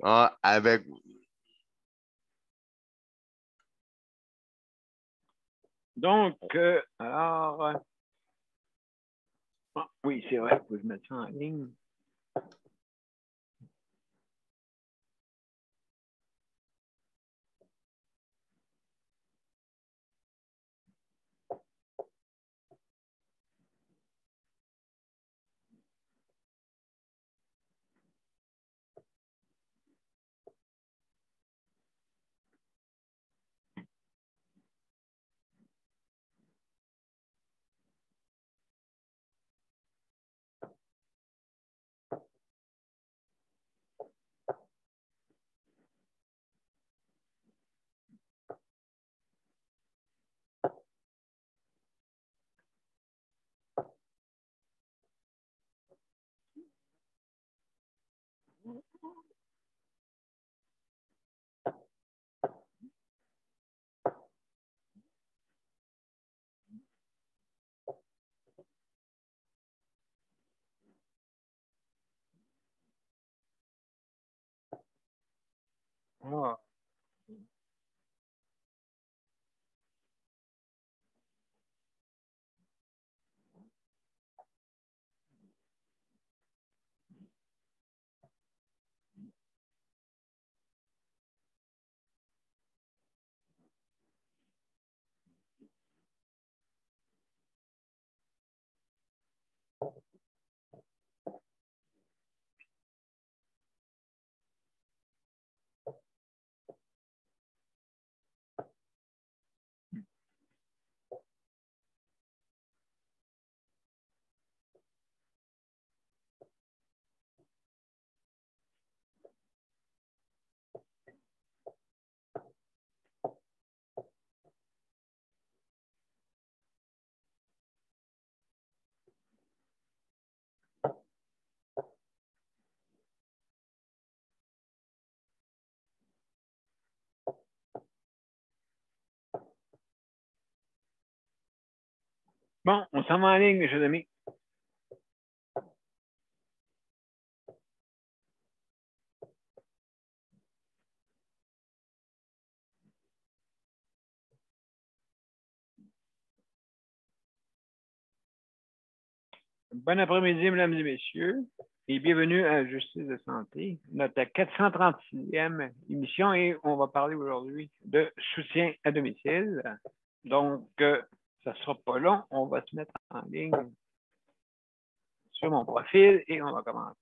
Ah, avec. Donc, alors, oui, c'est vrai, faut que je mette ça en ligne. Ah. Bon, on s'en va en ligne, mes chers amis. Bon après-midi, mesdames et messieurs, et bienvenue à Justice de santé, notre 436e émission, et on va parler aujourd'hui de soutien à domicile. Donc, ça ne sera pas long, on va se mettre en ligne sur mon profil et on va commencer.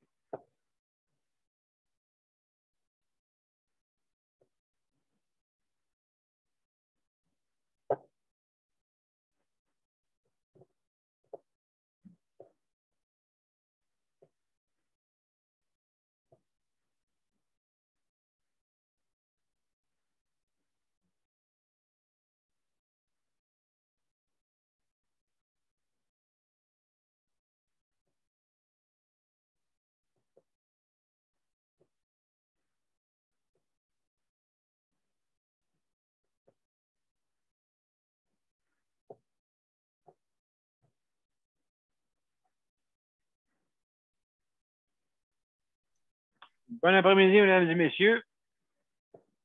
Bon après-midi, mesdames et messieurs.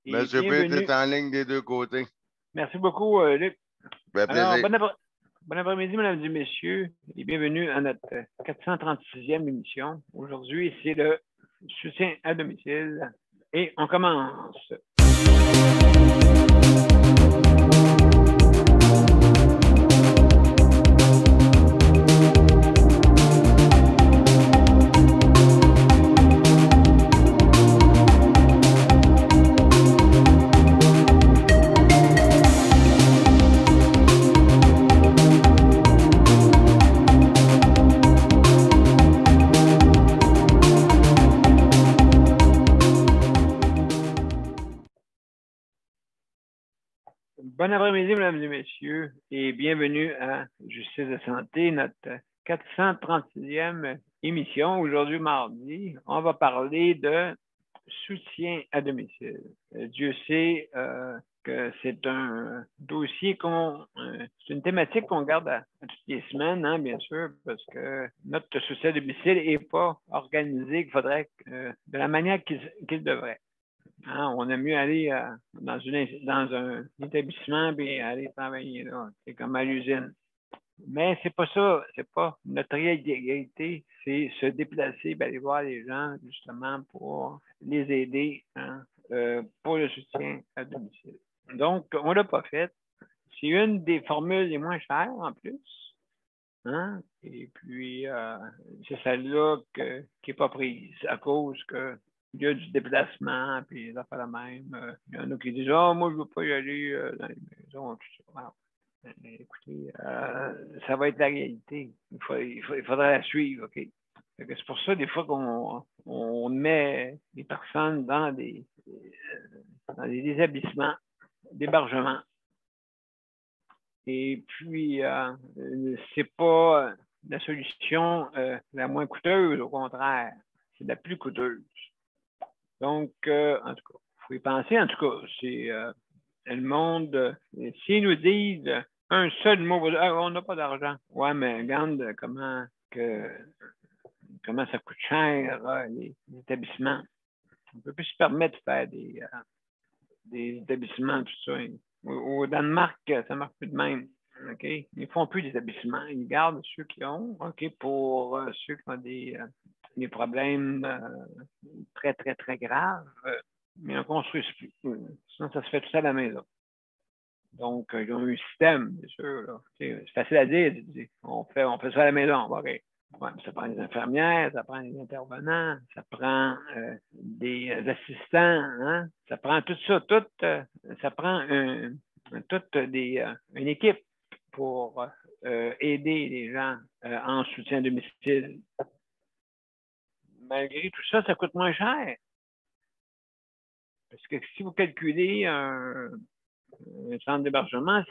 Et Monsieur Pitt est en ligne des deux côtés. Merci beaucoup, Luc. Alors, plaisir. bon après-midi, mesdames et messieurs, et bienvenue à notre 436e émission. Aujourd'hui, c'est le soutien à domicile. Et on commence. Bon après-midi, mesdames et messieurs, et bienvenue à Justice de santé, notre 436e émission. Aujourd'hui, mardi, on va parler de soutien à domicile. Dieu sait que c'est un dossier c'est une thématique qu'on garde à toutes les semaines, hein, bien sûr, parce que notre soutien à domicile n'est pas organisé qu'il faudrait de la manière qu'il devrait. Hein, on aime mieux aller dans un établissement et aller travailler là. C'est comme à l'usine. Mais c'est pas ça, c'est pas notre réalité, c'est se déplacer, aller voir les gens justement pour les aider hein, pour le soutien à domicile. Donc, on l'a pas fait. C'est une des formules les moins chères en plus. Hein? Et puis, c'est celle-là qui n'est pas prise à cause qu'il y a du déplacement, puis ça fait la même. Il y en a qui disent ah, moi, je ne veux pas y aller dans les maisons. Tout ça. Wow. Écoutez, ça va être la réalité. Il faudra la suivre, OK? C'est pour ça, des fois, qu'on met les personnes dans des établissements d'hébergement. Et puis, c'est pas la solution la moins coûteuse, au contraire, c'est la plus coûteuse. Donc, en tout cas, il faut y penser. En tout cas, c'est le monde, s'ils nous disent un seul mot, on n'a pas d'argent. Ouais, mais regarde comment ça coûte cher, les établissements. On ne peut plus se permettre de faire des établissements, tout ça. Au Danemark, ça ne marche plus de même. OK? Ils ne font plus d'établissements. Ils gardent ceux qui ont, OK, pour ceux qui ont des problèmes très, très, très graves, mais on ne construit plus. Sinon, ça se fait tout ça à la maison. Donc, ils ont un système, bien sûr. C'est facile à dire. On fait ça à la maison. OK. Ouais, ça prend des infirmières, ça prend des intervenants, ça prend des assistants, hein? Ça prend tout ça, ça prend une équipe pour aider les gens en soutien à domicile. Malgré tout ça, ça coûte moins cher. Parce que si vous calculez un centre d'hébergement,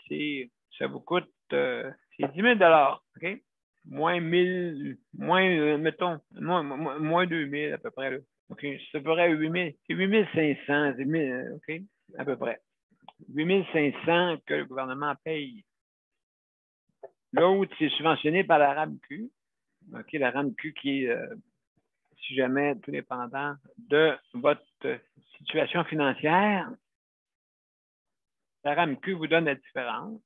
ça vous coûte c'est 10 000 OK? Moins 1000, mettons, moins 2000 à peu près. Là. OK? C'est à peu près 8000. C'est 8500, OK? À peu près. 8500 que le gouvernement paye. L'autre, c'est subventionné par la RAMQ. OK? La RAMQ qui est, si jamais, tout dépendant de votre situation financière. La RAMQ vous donne la différence,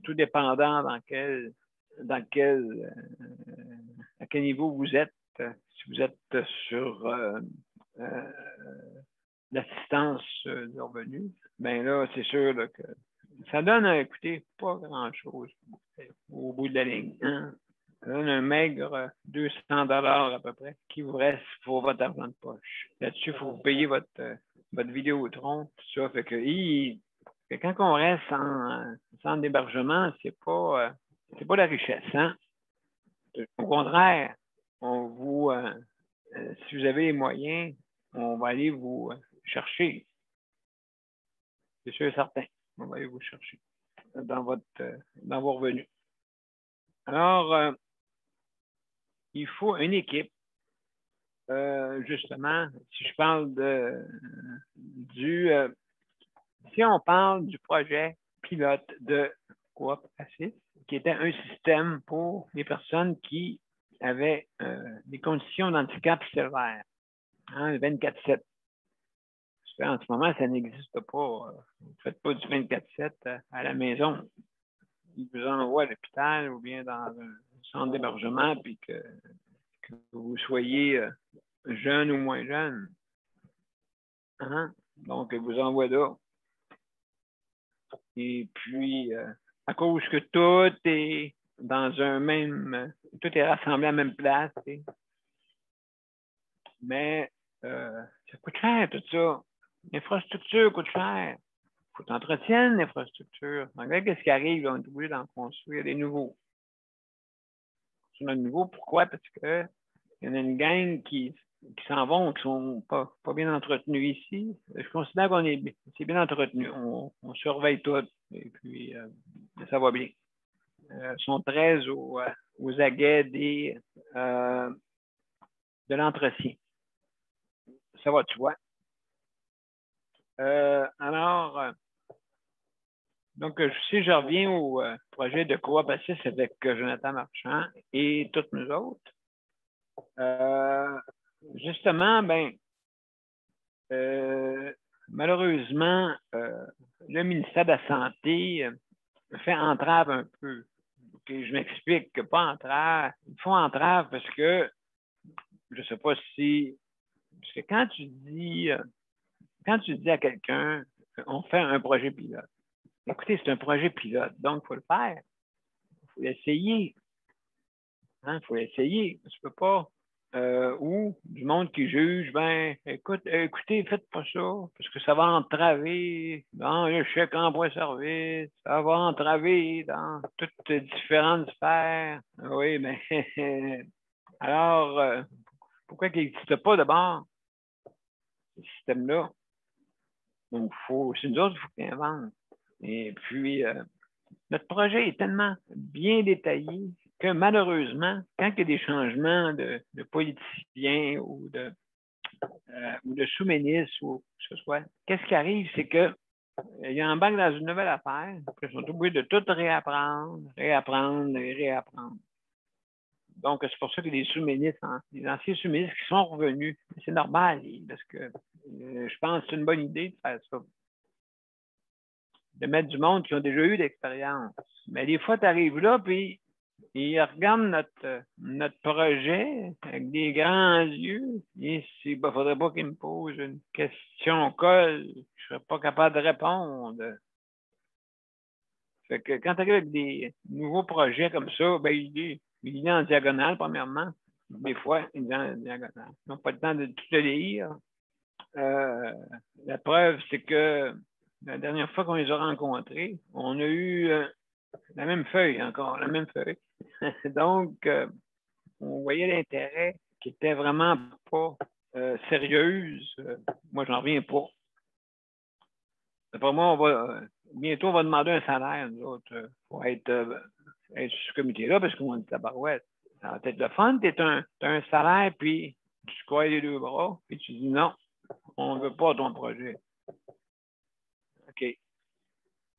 tout dépendant à quel niveau vous êtes. Si vous êtes sur l'assistance du revenu, bien là, c'est sûr là, que ça donne, écoutez, pas grand-chose au bout de la ligne. Hein? Ça donne un maigre 200 $ à peu près qui vous reste pour votre argent de poche. Là-dessus, il faut vous payer votre Vidéotron, tout ça. Fait que quand on reste en centre d'hébergement, c'est pas la richesse. Hein? Au contraire, si vous avez les moyens, on va aller vous chercher. C'est sûr et certain. On va aller vous chercher dans vos revenus. Alors, il faut une équipe. Justement, si je parle si on parle du projet pilote de Coop Assis, qui était un système pour les personnes qui avaient des conditions d'handicap sévères, hein, 24/7. En ce moment, ça n'existe pas. Vous ne faites pas du 24/7 à la maison. Ils vous envoient à l'hôpital ou bien dans un centre d'hébergement, puis que vous soyez jeune ou moins jeune. Hein? Donc, ils vous envoient là. Et puis, à cause que tout est tout est rassemblé à la même place. Mais ça coûte cher, tout ça. L'infrastructure coûte cher. Il faut entretenir l'infrastructure. Regarde qu'est-ce qui arrive, là, on est obligé d'en construire des nouveaux. Sur un nouveau, pourquoi? Parce qu'il y en a une gang qui s'en vont, qui ne sont pas bien entretenus ici. Je considère qu'on est bien entretenu. On surveille tout. Et puis, ça va bien. Ils sont très aux aguets de l'entretien. Ça va de soi. Alors, donc, si je reviens au projet de Coop Assis avec Jonathan Marchand et toutes nous autres, justement, malheureusement, le ministère de la Santé fait entrave un peu. Okay, je m'explique que pas entrave. Ils font entrave parce que je ne sais pas si. Parce que quand tu dis à quelqu'un, on fait un projet pilote. Écoutez, c'est un projet pilote, donc il faut le faire. Il faut l'essayer. Il faut l'essayer. Tu ne peux pas. Ou du monde qui juge, écoutez, faites pas ça, parce que ça va entraver dans le chèque emploi-service, ça va entraver dans toutes les différentes sphères. Oui, mais alors, pourquoi il n'existe pas d'abord, ce système-là? Donc, c'est nous autres qu'il faut qu'il invente. Et puis, notre projet est tellement bien détaillé que malheureusement, quand il y a des changements de politiciens ou de sous-ministres ou que ce soit, qu'est-ce qui arrive, c'est que il embarquent dans une nouvelle affaire, puis ils sont obligés de tout réapprendre et réapprendre. Donc, c'est pour ça que les sous-ministres, les anciens sous-ministres qui sont revenus, c'est normal, parce que je pense que c'est une bonne idée de faire ça. De mettre du monde qui ont déjà eu d'expérience. Mais des fois, tu arrives là, puis ils regardent notre projet avec des grands yeux. Et il ne faudrait pas qu'ils me posent une question colle. Je ne serais pas capable de répondre. Fait que quand tu arrives avec des nouveaux projets comme ça, ben, il est en diagonale, premièrement. Des fois, il est en diagonale. Ils n'ont pas le temps de tout lire. La preuve, c'est que la dernière fois qu'on les a rencontrés, on a eu la même feuille encore, la même feuille. Donc, on voyait l'intérêt qui était vraiment pas sérieuse. Moi, j'en reviens pas. D'après moi, bientôt, on va demander un salaire, nous autres, pour être sur ce comité-là, parce qu'on dit tabarouette. Ça va être le fun, tu as un salaire, puis tu crois les deux bras, puis tu dis non, on ne veut pas ton projet. OK.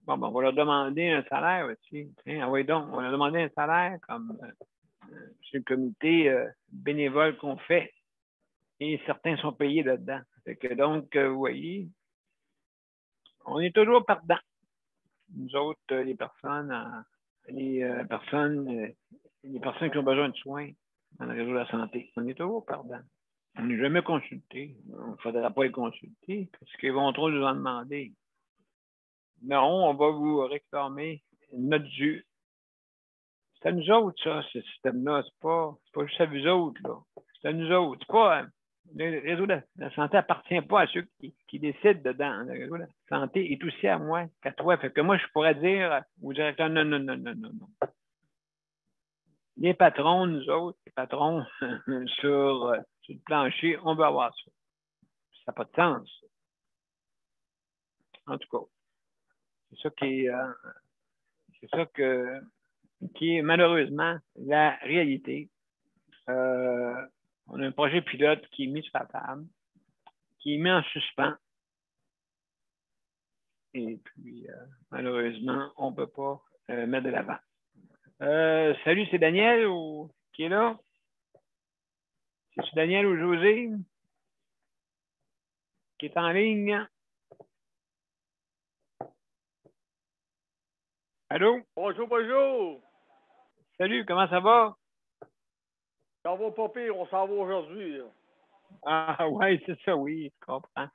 Bon, ben, on va leur demander un salaire aussi. Tiens, oui, donc, on va leur demander un salaire comme sur le comité bénévole qu'on fait. Et certains sont payés là-dedans. Donc, vous voyez, on est toujours perdants. Nous autres, les personnes qui ont besoin de soins dans le réseau de la santé, on est toujours perdants. On n'est jamais consulté. Il ne faudra pas les consulter parce qu'ils vont trop nous en demander. Non, on va vous réclamer notre dû. C'est à nous autres, ça, ce système-là. C'est pas juste à vous autres, là. C'est à nous autres. C'est pas. Le réseau de la santé n'appartient pas à ceux qui décident dedans. Le réseau de la santé est aussi à moi qu'à toi. Fait que moi, je pourrais dire au directeur non, non, non, non, non, non. Les patrons, nous autres, les patrons sur le plancher, on veut avoir ça. Ça n'a pas de sens. En tout cas, c'est ça qui est malheureusement la réalité. On a un projet pilote qui est mis sur la table, qui est mis en suspens. Et puis, malheureusement, on ne peut pas mettre de l'avant. Salut, c'est Daniel qui est là? C'est Daniel ou José qui est en ligne? Allô? Bonjour, bonjour. Salut, comment ça va? Ça va pas pire, on s'en va aujourd'hui. Ah, ouais, c'est ça, oui, je comprends.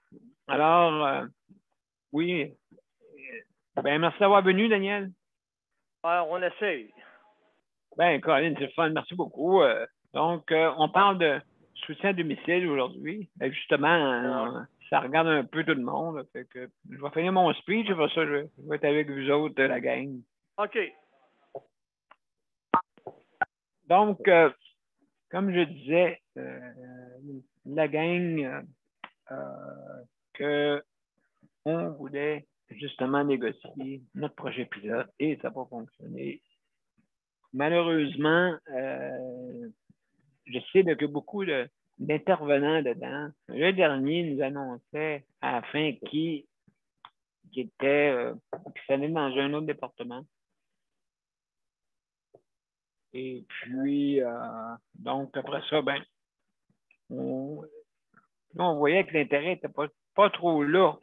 Alors, oui. Ben, merci d'avoir venu, Daniel. On essaye. Ben, Colin, c'est le fun, merci beaucoup. Donc, on parle de soutien à domicile aujourd'hui. Justement, ça regarde un peu tout le monde. Là, fait que je vais finir mon speech, et pour ça, je vais être avec vous autres, la gang. OK. Donc, comme je disais, la gang qu'on voulait justement négocier notre projet pilote et ça n'a pas fonctionné. Malheureusement, je sais que beaucoup d'intervenants dedans, le dernier nous annonçait à la fin qui s'en allait dans un autre département. Et puis, donc, après ça, on voyait que l'intérêt n'était pas trop là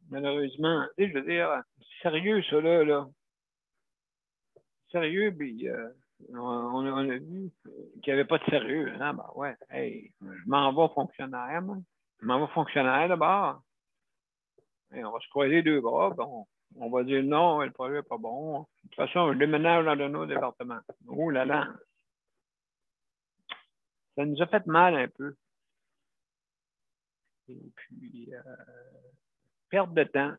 malheureusement, tu sais, je veux dire, sérieux, ça, là. Sérieux, puis on a vu qu'il n'y avait pas de sérieux. Hein? Ben ouais, hey, je m'en vais fonctionnaire, moi. Je m'en vais fonctionnaire d'abord. Et on va se croiser les deux bras, bon. On va dire non, le projet n'est pas bon. De toute façon, je déménage dans un autre département. Oh là là. Ça nous a fait mal un peu. Et puis, perte de temps.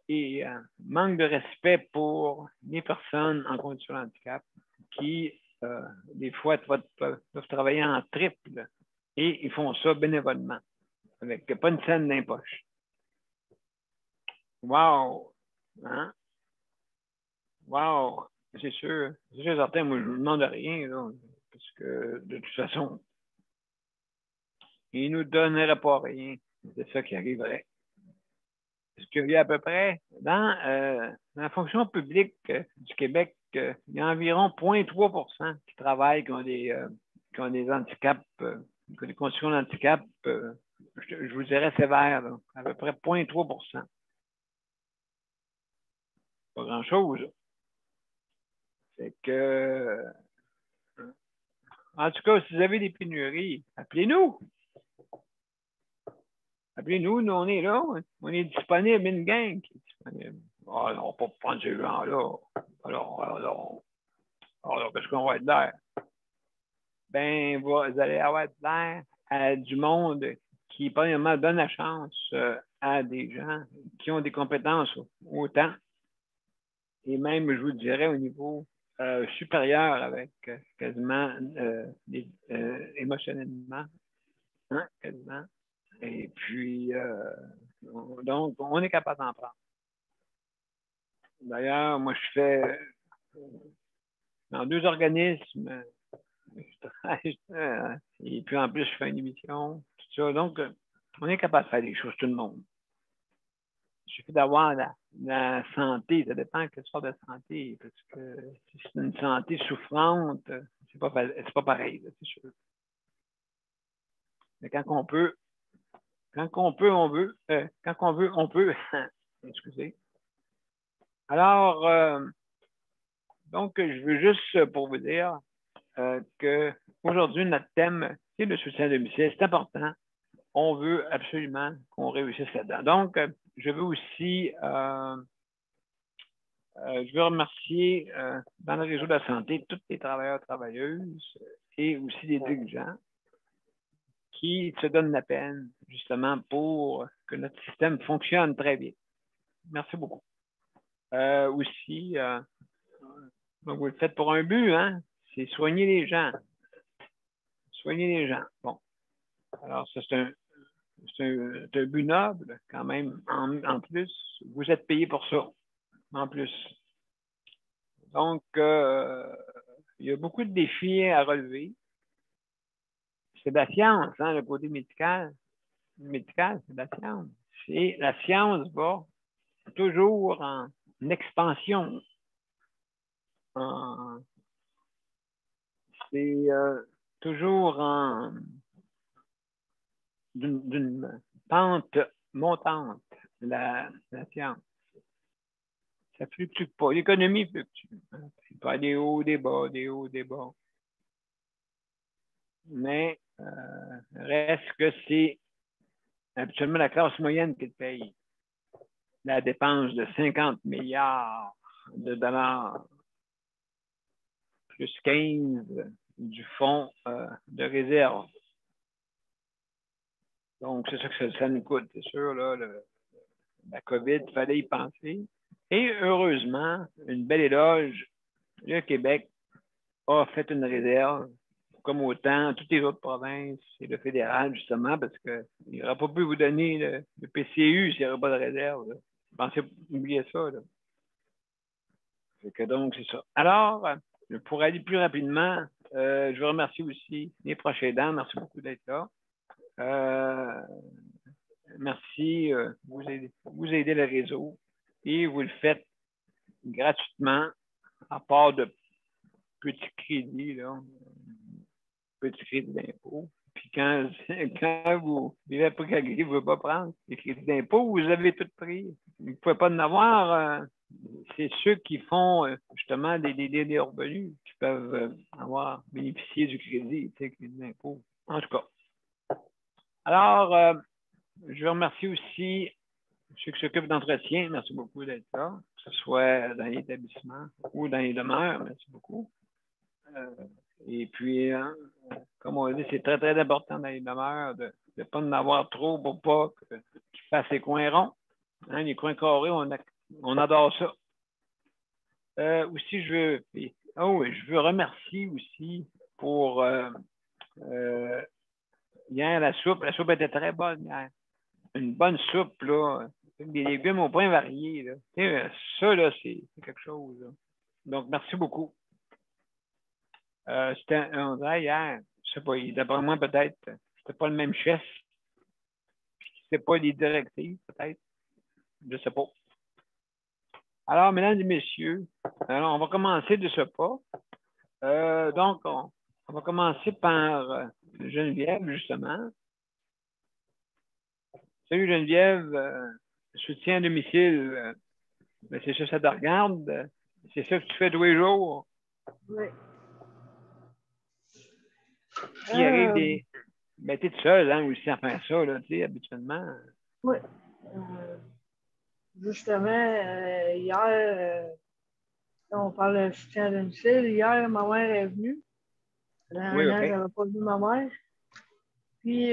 Et manque de respect pour les personnes en condition de handicap qui, des fois, doivent travailler en triple et ils font ça bénévolement, avec pas une scène dans les poches. Wow! Hein? Wow! C'est sûr, certain, moi, je ne vous demande rien, là, parce que, de toute façon, ils ne nous donneraient pas rien. C'est ça qui arriverait. Parce qu'il y a à peu près, dans la fonction publique du Québec, il y a environ 0,3% qui travaillent, qui ont des handicaps, qui ont des conditions de handicap, je vous dirais sévères, là, à peu près 0,3%. Pas grand-chose. C'est que, en tout cas, si vous avez des pénuries, appelez-nous. Appelez-nous, nous, on est là. On est disponible, une gang qui est disponible. Ah non, pas pour prendre ces gens-là. Alors, qu'est-ce qu'on va être l'air? Ben, vous allez avoir de l'air à du monde qui, premièrement, donne la chance à des gens qui ont des compétences autant, et même, je vous dirais, au niveau supérieur avec quasiment émotionnellement, hein, quasiment. Et puis, donc, on est capable d'en prendre. D'ailleurs, moi, je fais dans 2 organismes, et puis en plus, je fais une émission, tout ça. Donc, on est capable de faire des choses, tout le monde. Il suffit d'avoir la santé, ça dépend de quelle sorte de santé, parce que si c'est une santé souffrante, c'est pas pareil, c'est sûr. Mais quand on peut, on veut. Quand on veut, on peut. Excusez. Alors, donc, je veux juste pour vous dire qu'aujourd'hui, notre thème, c'est le soutien à domicile. C'est important. On veut absolument qu'on réussisse là-dedans. Donc, je veux aussi, je veux remercier dans le réseau de la santé tous les travailleurs, travailleuses et aussi les dirigeants qui se donnent la peine justement pour que notre système fonctionne très bien. Merci beaucoup. Aussi, donc vous le faites pour un but, hein? C'est soigner les gens. Soigner les gens. Bon. Alors, ça, c'est un but noble, quand même. En plus, vous êtes payé pour ça. En plus. Donc, il y a beaucoup de défis à relever. C'est de la science, hein, le côté médical. Médical, c'est de la science. Et la science va toujours en expansion. C'est toujours d'une pente montante, la science. Ça fluctue pas. L'économie fluctue. Il peut y avoir des hauts, des bas, des hauts, des bas. Mais reste que c'est habituellement la classe moyenne qui paye la dépense de 50 milliards de dollars plus 15 du fonds de réserve. Donc, c'est ça que ça nous coûte, c'est sûr. Là, la COVID, il fallait y penser. Et heureusement, une belle éloge, le Québec a fait une réserve, comme autant toutes les autres provinces et le fédéral, justement, parce qu'il n'aurait pas pu vous donner le PCU s'il n'y avait pas de réserve. Là. Pensez, oubliez ça. Là. Que donc, c'est ça. Alors, pour aller plus rapidement, je veux remercier aussi les proches aidants. Merci beaucoup d'être là. Merci, vous aidez le réseau et vous le faites gratuitement à part de petits crédits, là, petits crédits d'impôt. Puis quand, quand vous vivez après qu'elle ne veut pas prendre les crédits d'impôt, vous avez tout pris. Vous ne pouvez pas en avoir. C'est ceux qui font justement des revenus qui peuvent avoir bénéficié du crédit, tu sais, crédit d'impôt. En tout cas. Alors, je remercie aussi ceux qui s'occupent d'entretien. Merci beaucoup d'être là, que ce soit dans l'établissement ou dans les demeures. Merci beaucoup. Et puis, comme on dit, c'est très, très important dans les demeures de ne pas en avoir trop pour pas qu'ils fassent les coins ronds. Hein, les coins carrés, on adore ça. Aussi, je veux remercier aussi pour hier la soupe. La soupe était très bonne hier. Une bonne soupe, là. Des légumes au point variés. Là. Ça, là, c'est quelque chose. Là. Donc, merci beaucoup. On dirait hier, je sais pas, d'après moi, peut-être, c'était pas le même chef. C'était pas les directives, peut-être. Je sais pas. Alors, mesdames et messieurs, alors, on va commencer de ce pas. Donc, on va commencer par Geneviève, justement. Salut Geneviève, soutien à domicile, c'est ça te regarde. C'est ça que tu fais tous les jours. Oui. Puis il arrive des. Ben, t'es tout seul, hein, aussi à faire ça, là, tu sais, habituellement. Oui. Justement, hier, on parle de soutien à domicile. Hier, ma mère est venue. Pendant Oui, un an, OK. je n'avais pas vu ma mère. Puis,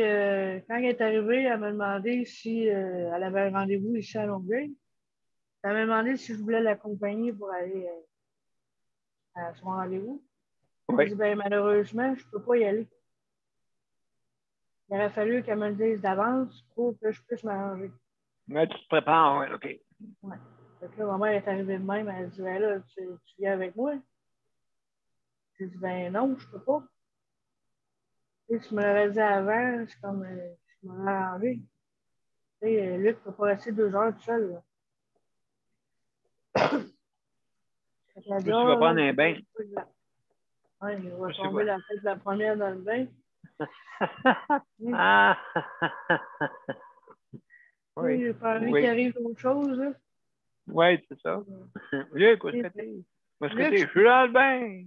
quand elle est arrivée, elle m'a demandé si elle avait un rendez-vous ici à Longueuil. Elle m'a demandé si je voulais l'accompagner pour aller à son rendez-vous. Oui. J'ai dit, ben, malheureusement, je ne peux pas y aller. Il aurait fallu qu'elle me le dise d'avance pour que je puisse m'arranger. Ouais, tu te prépares, oui, OK. Ouais. Donc là, ma mère est arrivée de même, elle dit, ben là, tu viens avec moi? J'ai dit, ben non, je peux pas. Et tu me l'avais dit avant, c'est comme, je m'en ai arrangé. Tu sais, Luc ne peut pas rester 2 heures tout seul. Là. Elle a dit, Plus tu vas prendre un c'est bain. pas grave. Ouais, il va Plus tu tomber vas. la tête de la première dans le bain. Ah! Oui. J'ai pas envie Oui. qu'il arrive autre chose. Là. Oui, c'est ça. Luc, où est-ce que t'es? Où est-ce que t'es? Je suis dans le bain!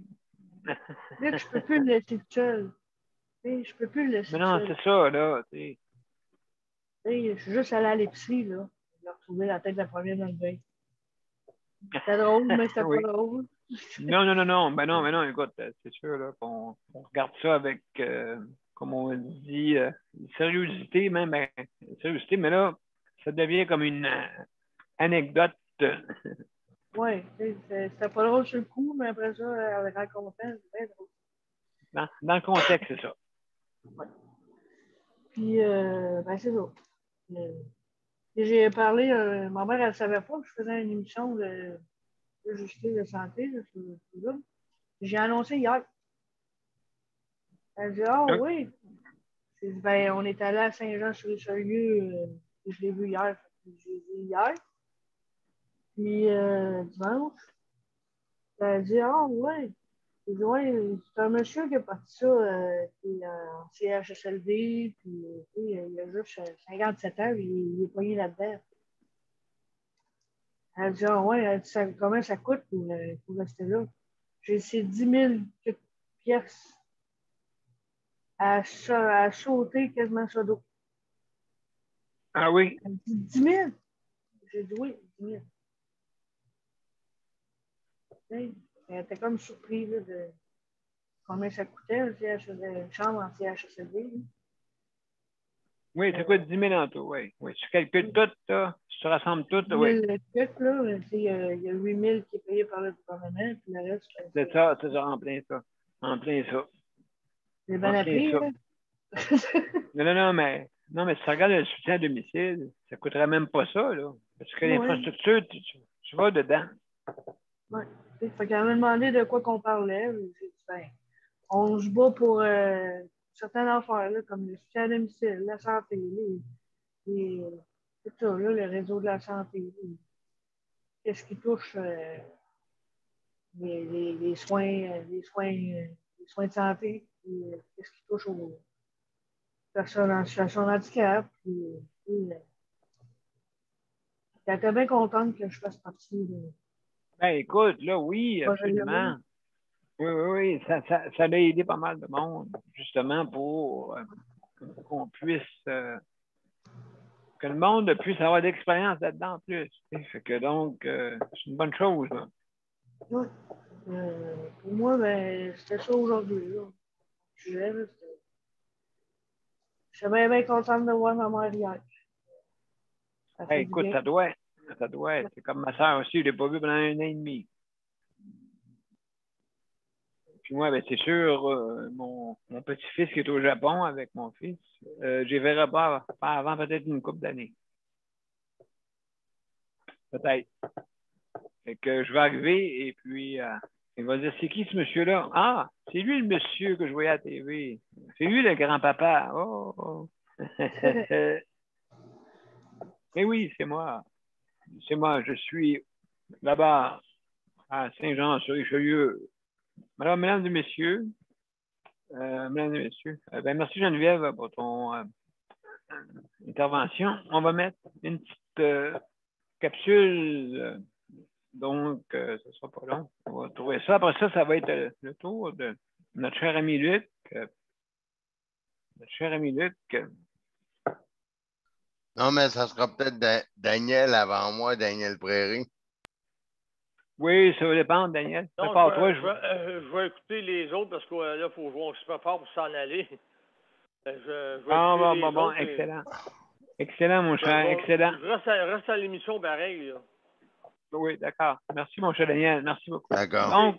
Luc, je peux plus le laisser tout seul. Tu sais, je peux plus le laisser Mais tout non, seul. c'est ça, là, tu sais. Tu sais, je suis juste allé à l'épicerie, là. J'ai retrouvé la tête de la première dans le bain. C'était drôle, mais c'était Oui. pas drôle. Non, non, non, non. Ben non, mais non, écoute, c'est sûr là, qu'on regarde ça avec, comme on dit, sériosité, même, sériosité, mais là, ça devient comme une anecdote. Ouais, c'était pas drôle sur le coup, mais après ça, elle est racontant, c'était drôle. Dans le contexte, c'est ça. Ouais. Puis, ben, c'est ça. J'ai parlé, ma mère, elle ne savait pas que je faisais une émission de justice de santé là, sur YouTube. J'ai annoncé hier. Elle dit, ah Donc, oui. J'ai dit, ben, on est allé à Saint-Jean-sur-les-Saulieux, je l'ai vu hier. J'ai vu hier. Puis, dimanche, elle dit, ah oui. J'ai dit, ouais, c'est un monsieur qui a parti ça, qui est en CHSLD, puis il a juste 57 ans, puis il est pogné là-dedans. Elle dit, ah ouais, elle dit, comment ça coûte pour rester là? J'ai ces 10 000 pièces à sauter quasiment ça d'eau. ah oui. Elle me dit 10 000? J'ai dit oui, 10 000. Elle était comme surprise là, de combien ça coûtait, une chambre en CHSLD. Oui, ça coûte 10 000 en tout, oui. Oui, tu calcules tout, là, tu rassembles tout, 10 000 oui. trucs, là, il y a 8 000 qui est payé par le gouvernement, puis le reste, C'est ça, en plein ça. En plein ça. c'est bien En plein appris. ça. Hein? Non, mais si tu regardes le soutien à domicile, ça ne coûterait même pas ça, là. Parce que l'infrastructure, tu vas dedans. Oui. Fait qu'elle m'a demandé de quoi qu'on parlait. J'ai dit, ben, on se bat pour certaines affaires, là, comme le soutien à domicile, la santé, tout ça, là, le réseau de la santé. Qu'est-ce qui touche les soins de santé, puis, qu'est-ce qui touche personne en situation de handicap. J'étais bien contente que je fasse partie de Ben, écoute, là, oui, projet de absolument. Oui, ça l'a aidé pas mal de monde, justement, pour qu'on puisse, que le monde puisse avoir d'expérience là-dedans en plus. Fait que donc, c'est une bonne chose, là. Ouais. Pour moi, ben, c'était ça aujourd'hui. Là. Je suis bien contente de voir ma mère hier. Ça fait Hey, du écoute, bien. ça doit être. C'est comme ma soeur aussi, je ne l'ai pas vu pendant 1 an et demi. Puis moi, ben, c'est sûr, mon petit-fils qui est au Japon avec mon fils, je ne verrai pas avant peut-être une couple d'années. Peut-être. Fait que je vais arriver et puis il va dire, c'est qui ce monsieur-là? Ah, c'est lui le monsieur que je voyais à la TV. C'est lui le grand-papa. Oh. Mais oui, c'est moi. C'est moi, je suis là-bas à Saint-Jean-sur-Richelieu. Mesdames et messieurs, ben, merci Geneviève pour ton intervention. On va mettre une petite capsule, donc ce ne sera pas long. On va trouver ça. Après ça, ça va être le tour de notre cher ami Luc. Non, mais ça sera peut-être Daniel avant moi, Daniel Prairie. Oui, ça va dépendre, Daniel. Non, Prépare-toi. je vais écouter les autres parce que là, il faut voir se prépare pour s'en aller. Je vais Ah, écouter les bon, autres. excellent. Excellent, mon cher, excellent. Je reste à l'émission pareil. Là. Oui, d'accord. Merci, mon cher Daniel. Merci beaucoup. D'accord.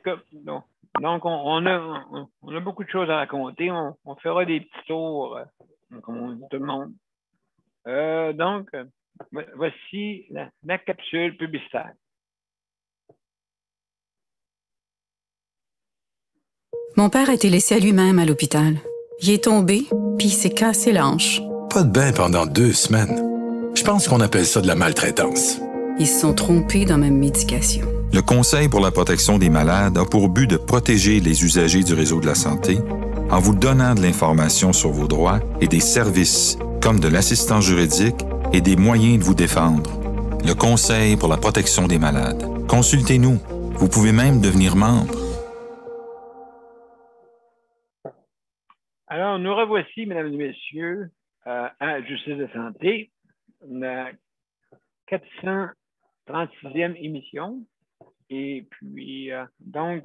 Donc on a beaucoup de choses à raconter. On fera des petits tours, comme on dit tout le monde. Donc, voici la capsule publicitaire. Mon père a été laissé à lui-même à l'hôpital. Il est tombé, puis il s'est cassé la hanche. Pas de bain pendant 2 semaines. Je pense qu'on appelle ça de la maltraitance. Ils se sont trompés dans ma médication. Le Conseil pour la protection des malades a pour but de protéger les usagers du réseau de la santé en vous donnant de l'information sur vos droits et des services comme de l'assistance juridique et des moyens de vous défendre. Le Conseil pour la protection des malades. Consultez-nous. Vous pouvez même devenir membre. Alors, nous revoici, mesdames et messieurs, à Justice de santé, la 436e émission. Et puis, donc,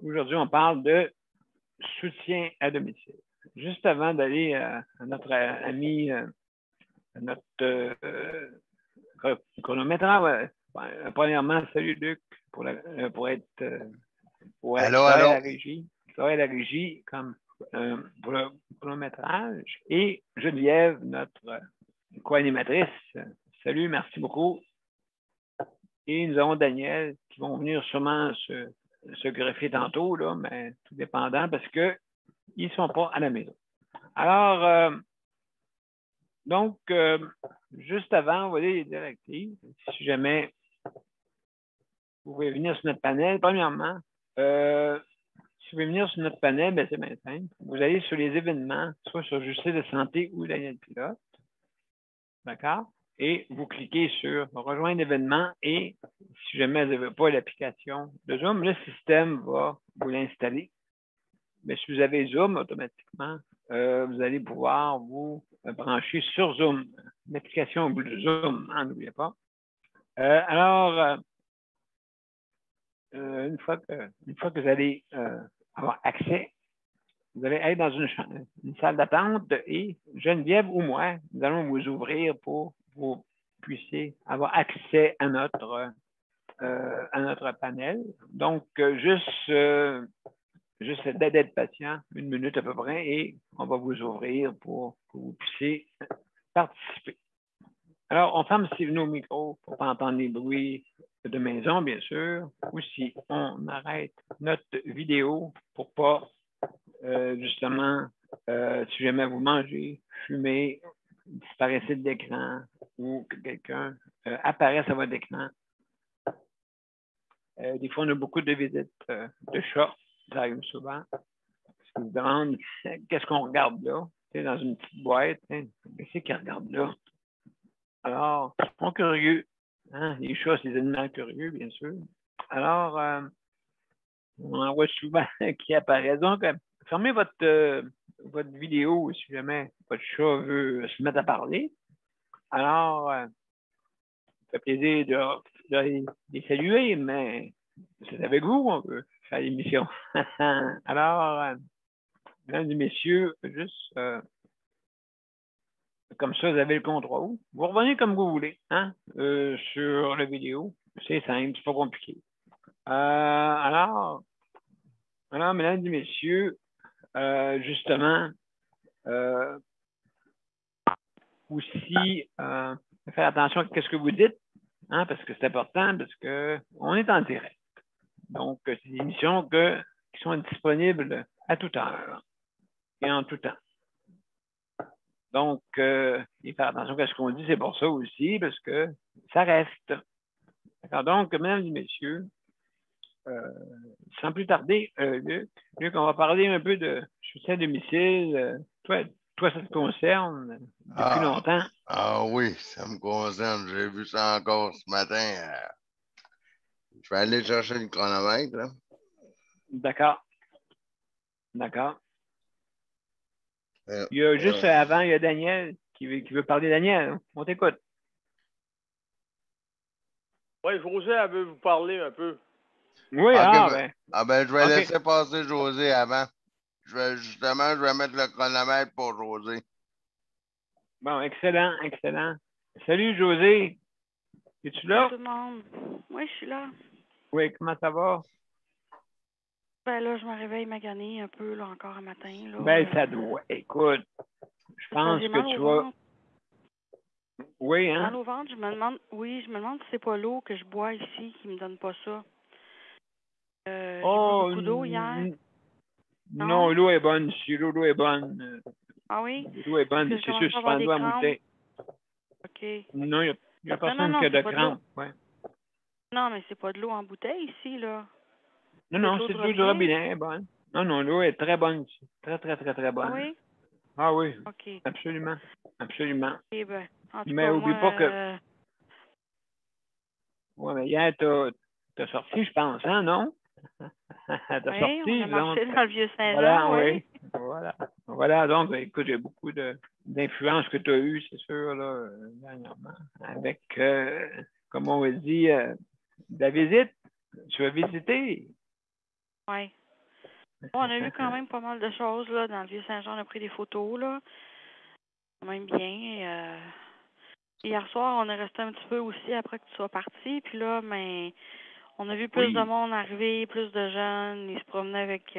aujourd'hui, on parle de soutien à domicile. Juste avant d'aller à notre ami, à notre chronométrage, premièrement, salut Luc, pour être à la régie. À la régie, comme pour le chronométrage. Et Geneviève, notre co-animatrice. Salut, merci beaucoup. Et nous avons Daniel qui vont venir sûrement se greffer tantôt, là, mais tout dépendant parce qu'ils ne sont pas à la maison. Alors, donc, juste avant, on va lire les directives. Si jamais vous pouvez venir sur notre panel, premièrement, si vous voulez venir sur notre panel, ben, c'est bien simple. Vous allez sur les événements, soit sur Justice de santé ou Daniel Pilote. D'accord? Et vous cliquez sur rejoindre l'événement et si jamais vous n'avez pas l'application de Zoom, le système va vous l'installer. Mais si vous avez Zoom, automatiquement, vous allez pouvoir vous brancher sur Zoom. L'application Zoom, n'oubliez pas. Alors, une fois que vous allez avoir accès, vous allez être dans une salle d'attente et Geneviève ou moi, nous allons vous ouvrir pour que vous puissiez avoir accès à notre panel. Donc, juste d'être patient, 1 minute à peu près, et on va vous ouvrir pour que vous puissiez participer. Alors, on ferme nos micros pour ne pas entendre les bruits de maison, bien sûr. Aussi, on arrête notre vidéo pour pas, justement, si jamais vous mangez, fumez, disparaissez de l'écran ou que quelqu'un apparaisse à votre écran. Des fois, on a beaucoup de visites de chats. Ça arrive souvent. Parce qu'ils se demandent qu'est-ce qu'on regarde là. dans une petite boîte. Hein. Qu'est-ce qu'ils regardent là? Alors, ils sont curieux. Hein? Les chats, c'est des animaux curieux, bien sûr. Alors, on en voit souvent qui apparaissent. Donc, fermez votre vidéo si jamais votre chat veut se mettre à parler. Alors, ça fait plaisir de les saluer, mais c'est avec vous qu'on peut faire l'émission. Alors, mesdames et messieurs, juste comme ça, vous avez le contrôle. Vous revenez comme vous voulez hein, sur la vidéo. C'est simple, c'est pas compliqué. Alors, mesdames et messieurs, justement, aussi, faire attention à ce que vous dites, hein, parce que c'est important, parce qu'on est en direct. Donc, c'est des émissions qui sont disponibles à toute heure et en tout temps. Donc, et faire attention à ce qu'on dit, c'est pour ça aussi, parce que ça reste. D'accord? Donc, mesdames et messieurs, sans plus tarder, Luc, on va parler un peu de soutien à domicile. Toi, ça te concerne depuis longtemps. Ah oui, ça me concerne. J'ai vu ça encore ce matin. Je vais aller chercher le chronomètre. Là. D'accord. Il y a juste avant, il y a Daniel qui veut parler. Daniel, on t'écoute. Oui, José, elle veut vous parler un peu. Oui, okay, je vais laisser passer José avant. Je vais mettre le chronomètre pour José. Bon, excellent. Salut, José. Es-tu là? Salut tout le monde. Oui, je suis là. Oui, comment ça va? Ben là, je me réveille maganée un peu, là, encore un matin. Là, ben, ça doit. Écoute, je pense que tu vas... Oui, hein? Mal au ventre, je me demande si c'est pas l'eau que je bois ici qui me donne pas ça. J'ai bu beaucoup d'eau hier. Non, l'eau est bonne ici. L'eau est bonne. Ah oui? L'eau est bonne. C'est sûr, je prends l'eau à bouteille. OK. Non, il n'y a personne qui a de crampes. Ouais. Non, mais c'est pas de l'eau en bouteille ici, là. Non, c'est de l'eau du robinet, bonne. Non, l'eau est très bonne ici. Très bonne. Ah oui? Ah oui. OK. Absolument. Eh ben, en tout mais cas, oublie pas que... Oui, mais hier, t'as sorti, je pense, hein, non? T'as sorti, on a marché dans le Voilà, Vieux-Saint-Jean, oui. Voilà, donc, écoute, il y a beaucoup d'influence que tu as eues, c'est sûr, là, dernièrement, avec, comme on va dire, la visite. Tu vas visiter. Oui. Bon, on a vu quand même pas mal de choses, là, dans le Vieux-Saint-Jean. On a pris des photos, là. Quand même bien. Hier soir, on est resté un petit peu aussi après que tu sois parti. Puis là, mais on a vu plus de monde arriver, plus de jeunes. Ils se promenaient avec,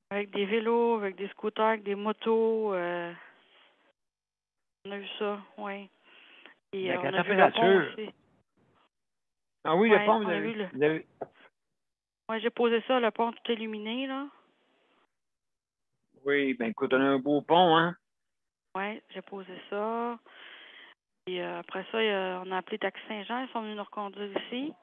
avec des vélos, avec des scooters, avec des motos. On a vu ça, oui. Et on a vu le pont aussi. Ah oui, le pont, vous avez vu? Oui, j'ai posé ça, le pont tout illuminé, là. Oui, ben écoute, on a un beau pont, hein? Oui, j'ai posé ça. Et après ça, on a appelé Taxi Saint-Jean. Ils sont venus nous reconduire ici.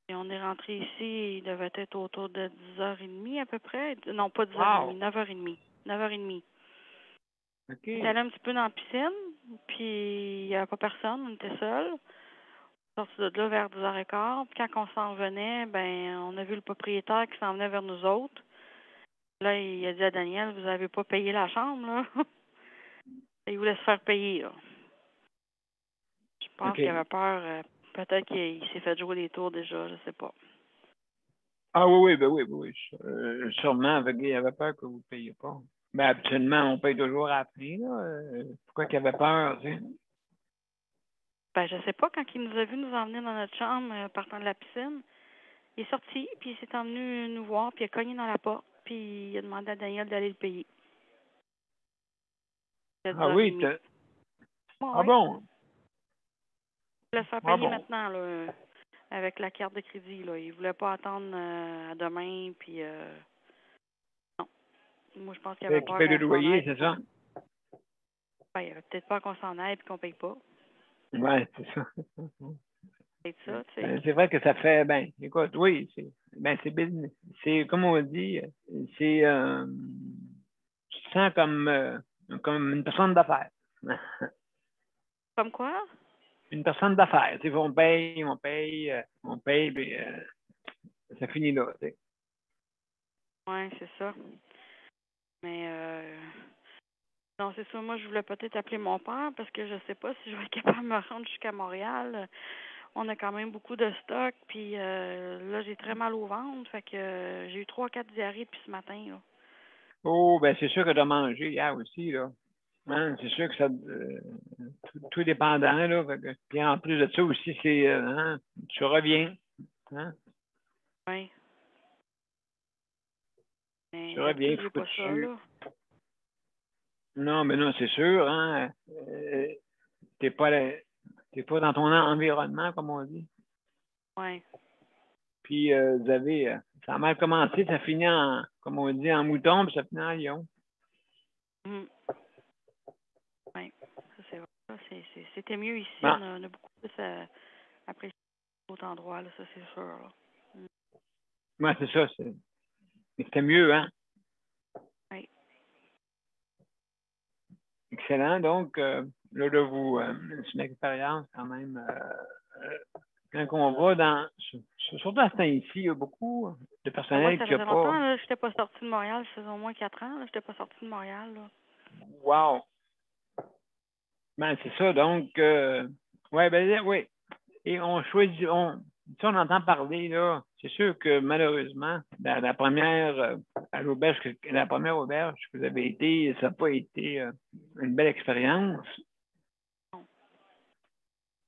Et on est rentré ici, il devait être autour de 10h30 à peu près. Non, pas 10h30, 9h30. 9h30. OK. On est allé un petit peu dans la piscine, puis il n'y avait pas personne, on était seuls. On est sorti de là vers 10h15. Puis quand on s'en venait, ben on a vu le propriétaire qui s'en venait vers nous autres. Là, il a dit à Daniel, vous n'avez pas payé la chambre, là. Il voulait se faire payer, là. Je pense qu'il avait peur. Peut-être qu'il s'est fait jouer des tours déjà, je sais pas. Ah oui. Sûrement, il avait peur que vous ne payiez pas. Mais habituellement, on paye toujours après, là. Pourquoi qu'il avait peur, tu sais? Ben, je sais pas, quand il nous a vu nous emmener dans notre chambre, partant de la piscine, il est sorti, puis il s'est emmené nous voir, puis il a cogné dans la porte, puis il a demandé à Daniel d'aller le payer. Ah oui, bon? Bon? Il voulait se faire payer maintenant, là, avec la carte de crédit, là. Il voulait pas attendre à demain, puis non. Moi, je pense qu'il avait peur paye le loyer, c'est ça? Ben, il avait peut-être peur qu'on s'en aille et qu'on paye pas. Oui, c'est ça. C'est ça, tu sais. C'est vrai que ça fait, écoute, oui, c'est business. C'est, comme on dit, c'est sens comme une personne d'affaires. Comme quoi? Une personne d'affaires. Tu sais, on paye, puis ça finit là. Tu sais. Oui, c'est ça. Mais non, c'est ça. Moi, je voulais peut-être appeler mon père parce que je sais pas si je vais être capable de me rendre jusqu'à Montréal. On a quand même beaucoup de stock, puis là, j'ai très mal au ventre. Fait que j'ai eu 3-4 diarrhées depuis ce matin, là. Oh, ben c'est sûr que tu as mangé hier aussi, là. Hein, c'est sûr que ça tout dépendant, là. Puis en plus de ça aussi, c'est hein, tu reviens. Hein? Oui. Mais Tu reviens, d'habitude, faut j'ai que pas ça, là. Non, mais non, c'est sûr, hein. T'es pas dans ton environnement, comme on dit. Oui. Puis vous avez ça a mal commencé, ça finit en, comme on dit, en mouton, puis ça finit en lion. Oui, ça c'est vrai. Ça, c'était mieux ici. Bon. On a beaucoup plus apprécié d'autres endroits, là, ça c'est sûr. Là. Ouais, c'est ça. C'était mieux, hein? Oui. Excellent. Donc, là, c'est une expérience quand même. Quand on va surtout à ce temps-ci, il y a beaucoup de personnel Ça qui n'a faisait longtemps, pas. là, je n'étais pas sortie de Montréal. Ça faisait au moins 4 ans, là, je n'étais pas sortie de Montréal, là. Wow! Ben, c'est ça. Donc, ouais, ben, oui. Et on choisit, si on entend parler, là, c'est sûr que malheureusement, la première à l'auberge, la première auberge que vous avez été, ça n'a pas été une belle expérience.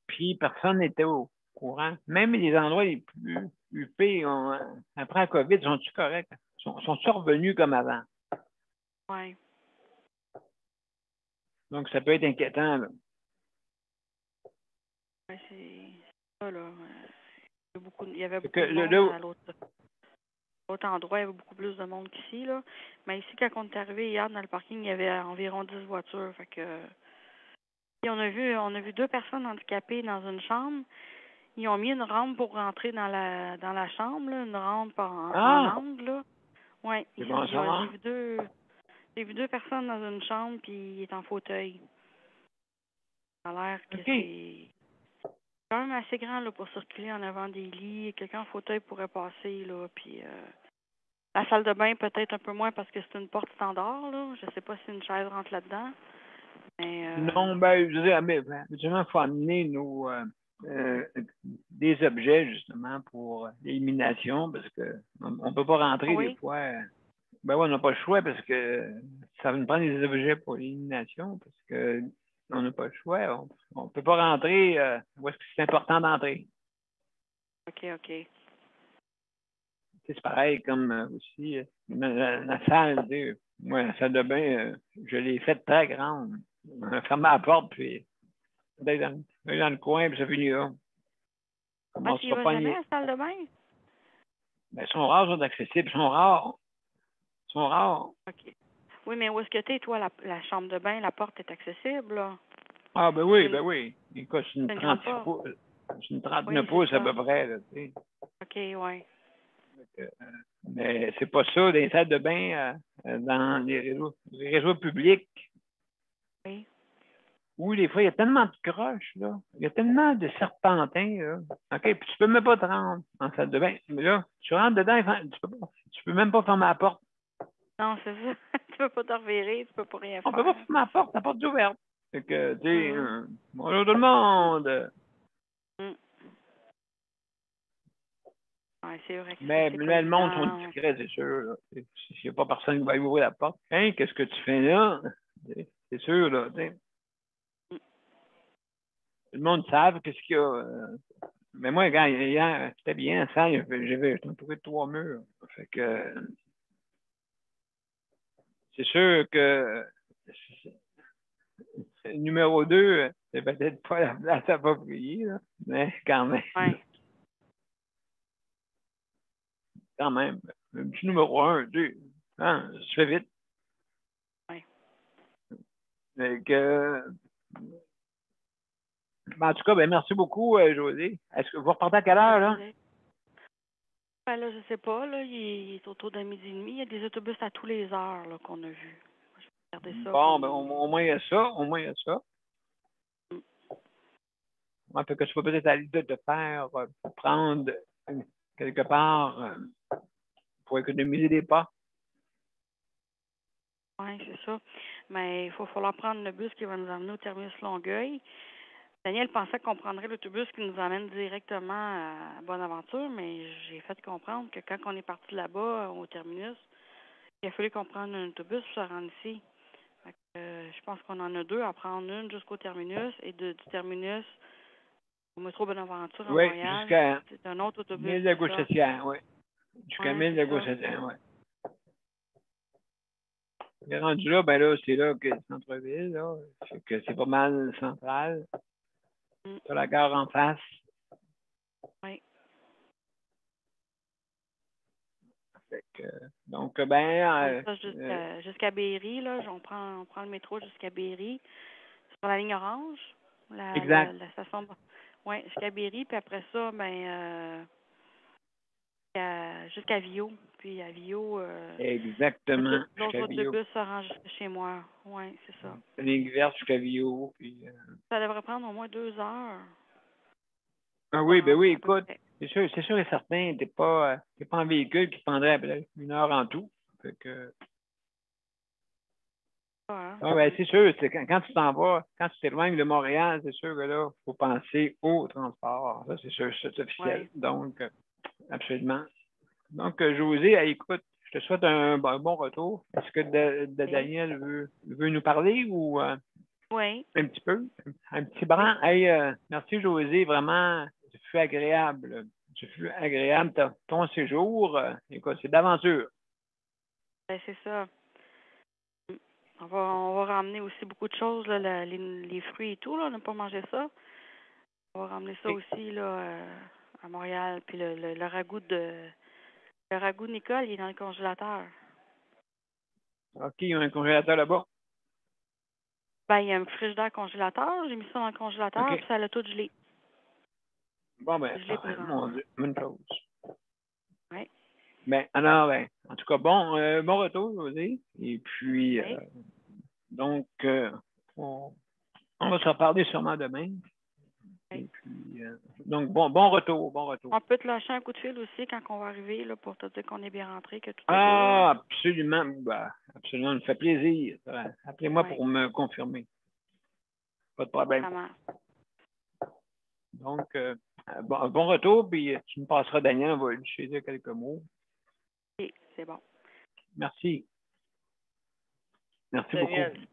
Puis personne n'était au courant. Même les endroits les plus huppés, après la COVID, sont-ils corrects? Sont-ils revenus comme avant? Oui. Donc, ça peut être inquiétant, là. Oui, c'est ça, là. Il y avait beaucoup Que, de monde là, à l'autre endroit, il y avait beaucoup plus de monde qu'ici, là. Mais ici, quand on est arrivé hier dans le parking, il y avait environ 10 voitures. Fait que puis on a vu 2 personnes handicapées dans une chambre. Ils ont mis une rampe pour rentrer dans la chambre, là, une rampe en angle, là. Oui, c'est bon, ça va. j'ai vu 2 personnes dans une chambre, puis il est en fauteuil. Ça a l'air que c'est quand même assez grand là, pour circuler en avant des lits. Quelqu'un en fauteuil pourrait passer, là, puis la salle de bain peut-être un peu moins parce que c'est une porte standard, là. Je sais pas si une chaise rentre là-dedans. Mais, non, ben, je veux dire, mais habituellement, il faut amener des objets, justement, pour l'élimination, parce que on peut pas rentrer des fois. Ben oui, on n'a pas le choix parce que ça va nous prendre des objets pour l'élimination, parce que on n'a pas le choix. On peut pas rentrer où est-ce que c'est important d'entrer. OK. C'est pareil comme aussi la salle, tu sais, moi, la salle de bain, je l'ai faite très grande. On a fermé la porte, puis d'aller dans le coin, puis ça finit là. Tu y vas jamais à la salle de bain? Ben, ils sont rares, ils sont accessibles, ils sont rares. OK. Oui, mais où est-ce que tu es, toi, la chambre de bain, la porte est accessible, là? Ah, ben oui. Écoute, c'est une une 36 grande pouces. C'est une 39 Oui, pouces c'est à ça. peu près, là, tu sais. OK, oui. Mais c'est pas ça, dans les salles de bain, dans les réseaux publics. Oui. Oui, des fois, il y a tellement de croches, là. Il y a tellement de serpentins, là. OK, puis tu peux même pas te rendre en salle de bain. Mais là, tu rentres dedans, tu peux même pas fermer la porte. Non, c'est ça. Tu peux pas te revirer, tu peux pas rien faire. On peut pas fermer la porte est ouverte. Fait que, tu sais, bonjour tout le monde. Oui, c'est vrai que Mais c'est le monde sont comme discrets, c'est sûr. Là. S'il n'y a pas personne qui va ouvrir la porte, hein, qu'est-ce que tu fais là? C'est sûr, là. T'sais. Le monde savent qu'est-ce qu'il y a. Mais moi, quand hier, c'était bien, ça, j'avais entouré de 3 murs. Fait que c'est sûr que numéro 2, c'est peut-être pas la place appropriée, là, mais quand même. Oui. Quand même. Un petit numéro 1, 2. Hein, ça se fait vite. Oui. Fait que, en tout cas, ben, merci beaucoup, José. Est-ce que vous repartez à quelle heure, là? Ben là, je sais pas, là, il est autour de 12h30. Il y a des autobus à tous les heures là, qu'on a vus. Regardez ça. Bon, puis- ben, au moins, il y a ça. Au moins, il y a ça. Ouais, fait que tu vas peut-être aller te faire prendre quelque part pour économiser des pas. Oui, c'est ça. Mais il va falloir prendre le bus qui va nous emmener au terminus Longueuil. Daniel pensait qu'on prendrait l'autobus qui nous emmène directement à Bonaventure, mais j'ai fait comprendre que quand on est parti de là-bas au terminus, il a fallu qu'on prenne un autobus pour se rendre ici. Fait que, je pense qu'on en a deux, à prendre une jusqu'au terminus et du terminus au métro Bonaventure à Oui, Montréal. jusqu'à C'est un autre autobus. 1000 de c'est ça. Gauchetière, oui. Jusqu'à Ouais, 1000 de c'est ça. Gauchetière, oui. Et rendu là, ben là, c'est là que le centre-ville, là. Fait que c'est pas mal central. Mm. T'as la gare en face. Oui. Fait que, donc, ben, Ça, jusqu'à Berry, là, on prend le métro jusqu'à Berry, sur la ligne orange, exact. la station. Oui, jusqu'à Berry, puis après ça, jusqu'à Vio. Puis à Vio, Exactement. l'autre Jusqu'à Vio. autobus se rend jusqu'à chez moi. Oui, c'est ça. La ligne verte jusqu'à Vio. Puis, Ça devrait prendre au moins 2 heures. ah oui, ben oui, À peu écoute, près. c'est sûr et certain, t'es pas en véhicule qui prendrait peut-être 1 heure en tout. Fait que, Hein? ben, c'est sûr, c'est quand tu t'en vas, quand tu t'éloignes de Montréal, c'est sûr que là, il faut penser au transport. Ça, c'est sûr, c'est officiel. Ouais. Donc, absolument. Donc, José, écoute, je te souhaite un bon retour. Est-ce que Daniel veut nous parler ou Oui. un petit peu? Un petit brin? Hey, merci, José. Vraiment, ce fut agréable. Ce fut agréable ton séjour. Écoute, c'est d'aventure. Ben, c'est ça. On va ramener aussi beaucoup de choses, là, les fruits et tout, là. On n'a pas mangé ça. On va ramener ça aussi, là, à Montréal. Puis le ragoût le ragoût de Nicole, il est dans le congélateur. OK, il y a un congélateur là-bas. Ben, il y a un frigidaire congélateur. J'ai mis ça dans le congélateur, OK. puis ça l'a tout gelé. Bon, ben, Gelé pour mon Dieu, bonne chose. Oui. Ben, alors, ben, en tout cas, bon retour, José. Et puis, Oui. donc, on va se reparler sûrement demain. Oui. Et puis, donc, bon retour, bon retour. On peut te lâcher un coup de fil aussi quand on va arriver, là, pour te dire qu'on est bien rentré, que tout est Ah, absolument. Ben, absolument, ça me fait plaisir. Appelez-moi Oui. pour me confirmer. Pas de problème. Ça marche. Donc, bon retour, puis tu me passeras Daniel, on va lui dire quelques mots. OK, c'est bon. Merci. Merci Daniel. beaucoup.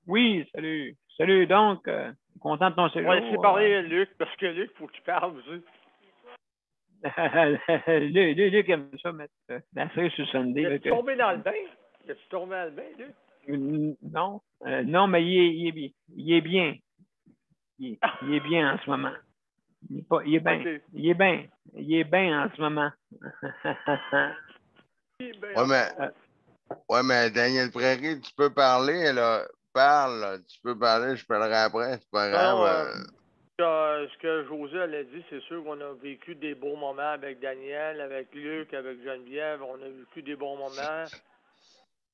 Oui, salut. Salut, donc, content de ton On séjour. va laisser parler Luc, parce que Luc, il faut qu'il parle aussi. Luc aime ça mettre la cerise sur Sunday. Es-tu tombé dans le bain? Es-tu tombé dans le bain, Luc? Non, non, mais il est bien. Il est bien. Il est bien en ce moment. Il est bien. Okay. Il est bien. Il est bien en ce moment. Ouais, mais Daniel Prairie, tu peux parler, là. Parle, là. Tu peux parler, je parlerai après, c'est pas grave. Ce que José elle a dit, c'est sûr qu'on a vécu des beaux moments avec Daniel, avec Luc, avec Geneviève. On a vécu des bons moments.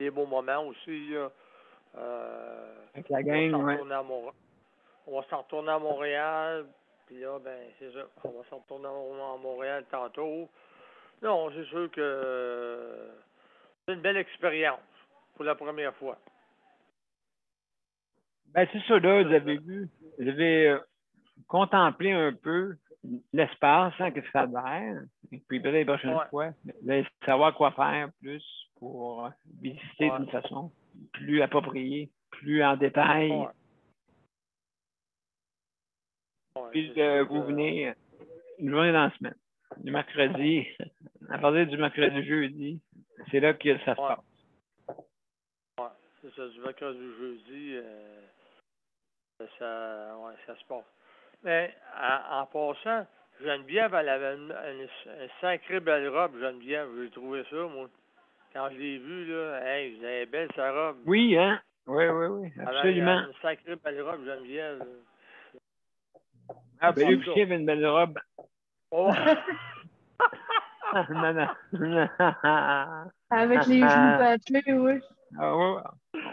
Des beaux moments aussi, là. Avec la gang, ouais. On va s'en retourner à Montréal. Puis là, ben, c'est ça. On va s'en retourner à Montréal tantôt. Non, c'est sûr que c'est une belle expérience pour la première fois. Ben, c'est ça, là, vous avez contemplé un peu l'espace, hein, qu'est-ce que ça a l'air. Et puis, peut-être la prochaine fois, vous allez savoir quoi faire plus pour visiter d'une façon plus appropriée, plus en détail. Puis, vous venez une journée dans la semaine. Le mercredi, à partir du mercredi jeudi, c'est là que ça se passe. Ouais, c'est ça, du mercredi jeudi, ça se passe. Mais en passant, Geneviève, elle avait une sacrée belle robe, Geneviève. J'ai trouvé ça, moi. Quand je l'ai vue, là, hey, elle est belle, sa robe. Oui, hein? Oui, absolument. Elle avait une sacrée belle robe, Geneviève. Ah, ben lui aussi avait une belle robe. Oh. non. Avec les joues pâtées, oui. Ah, ouais.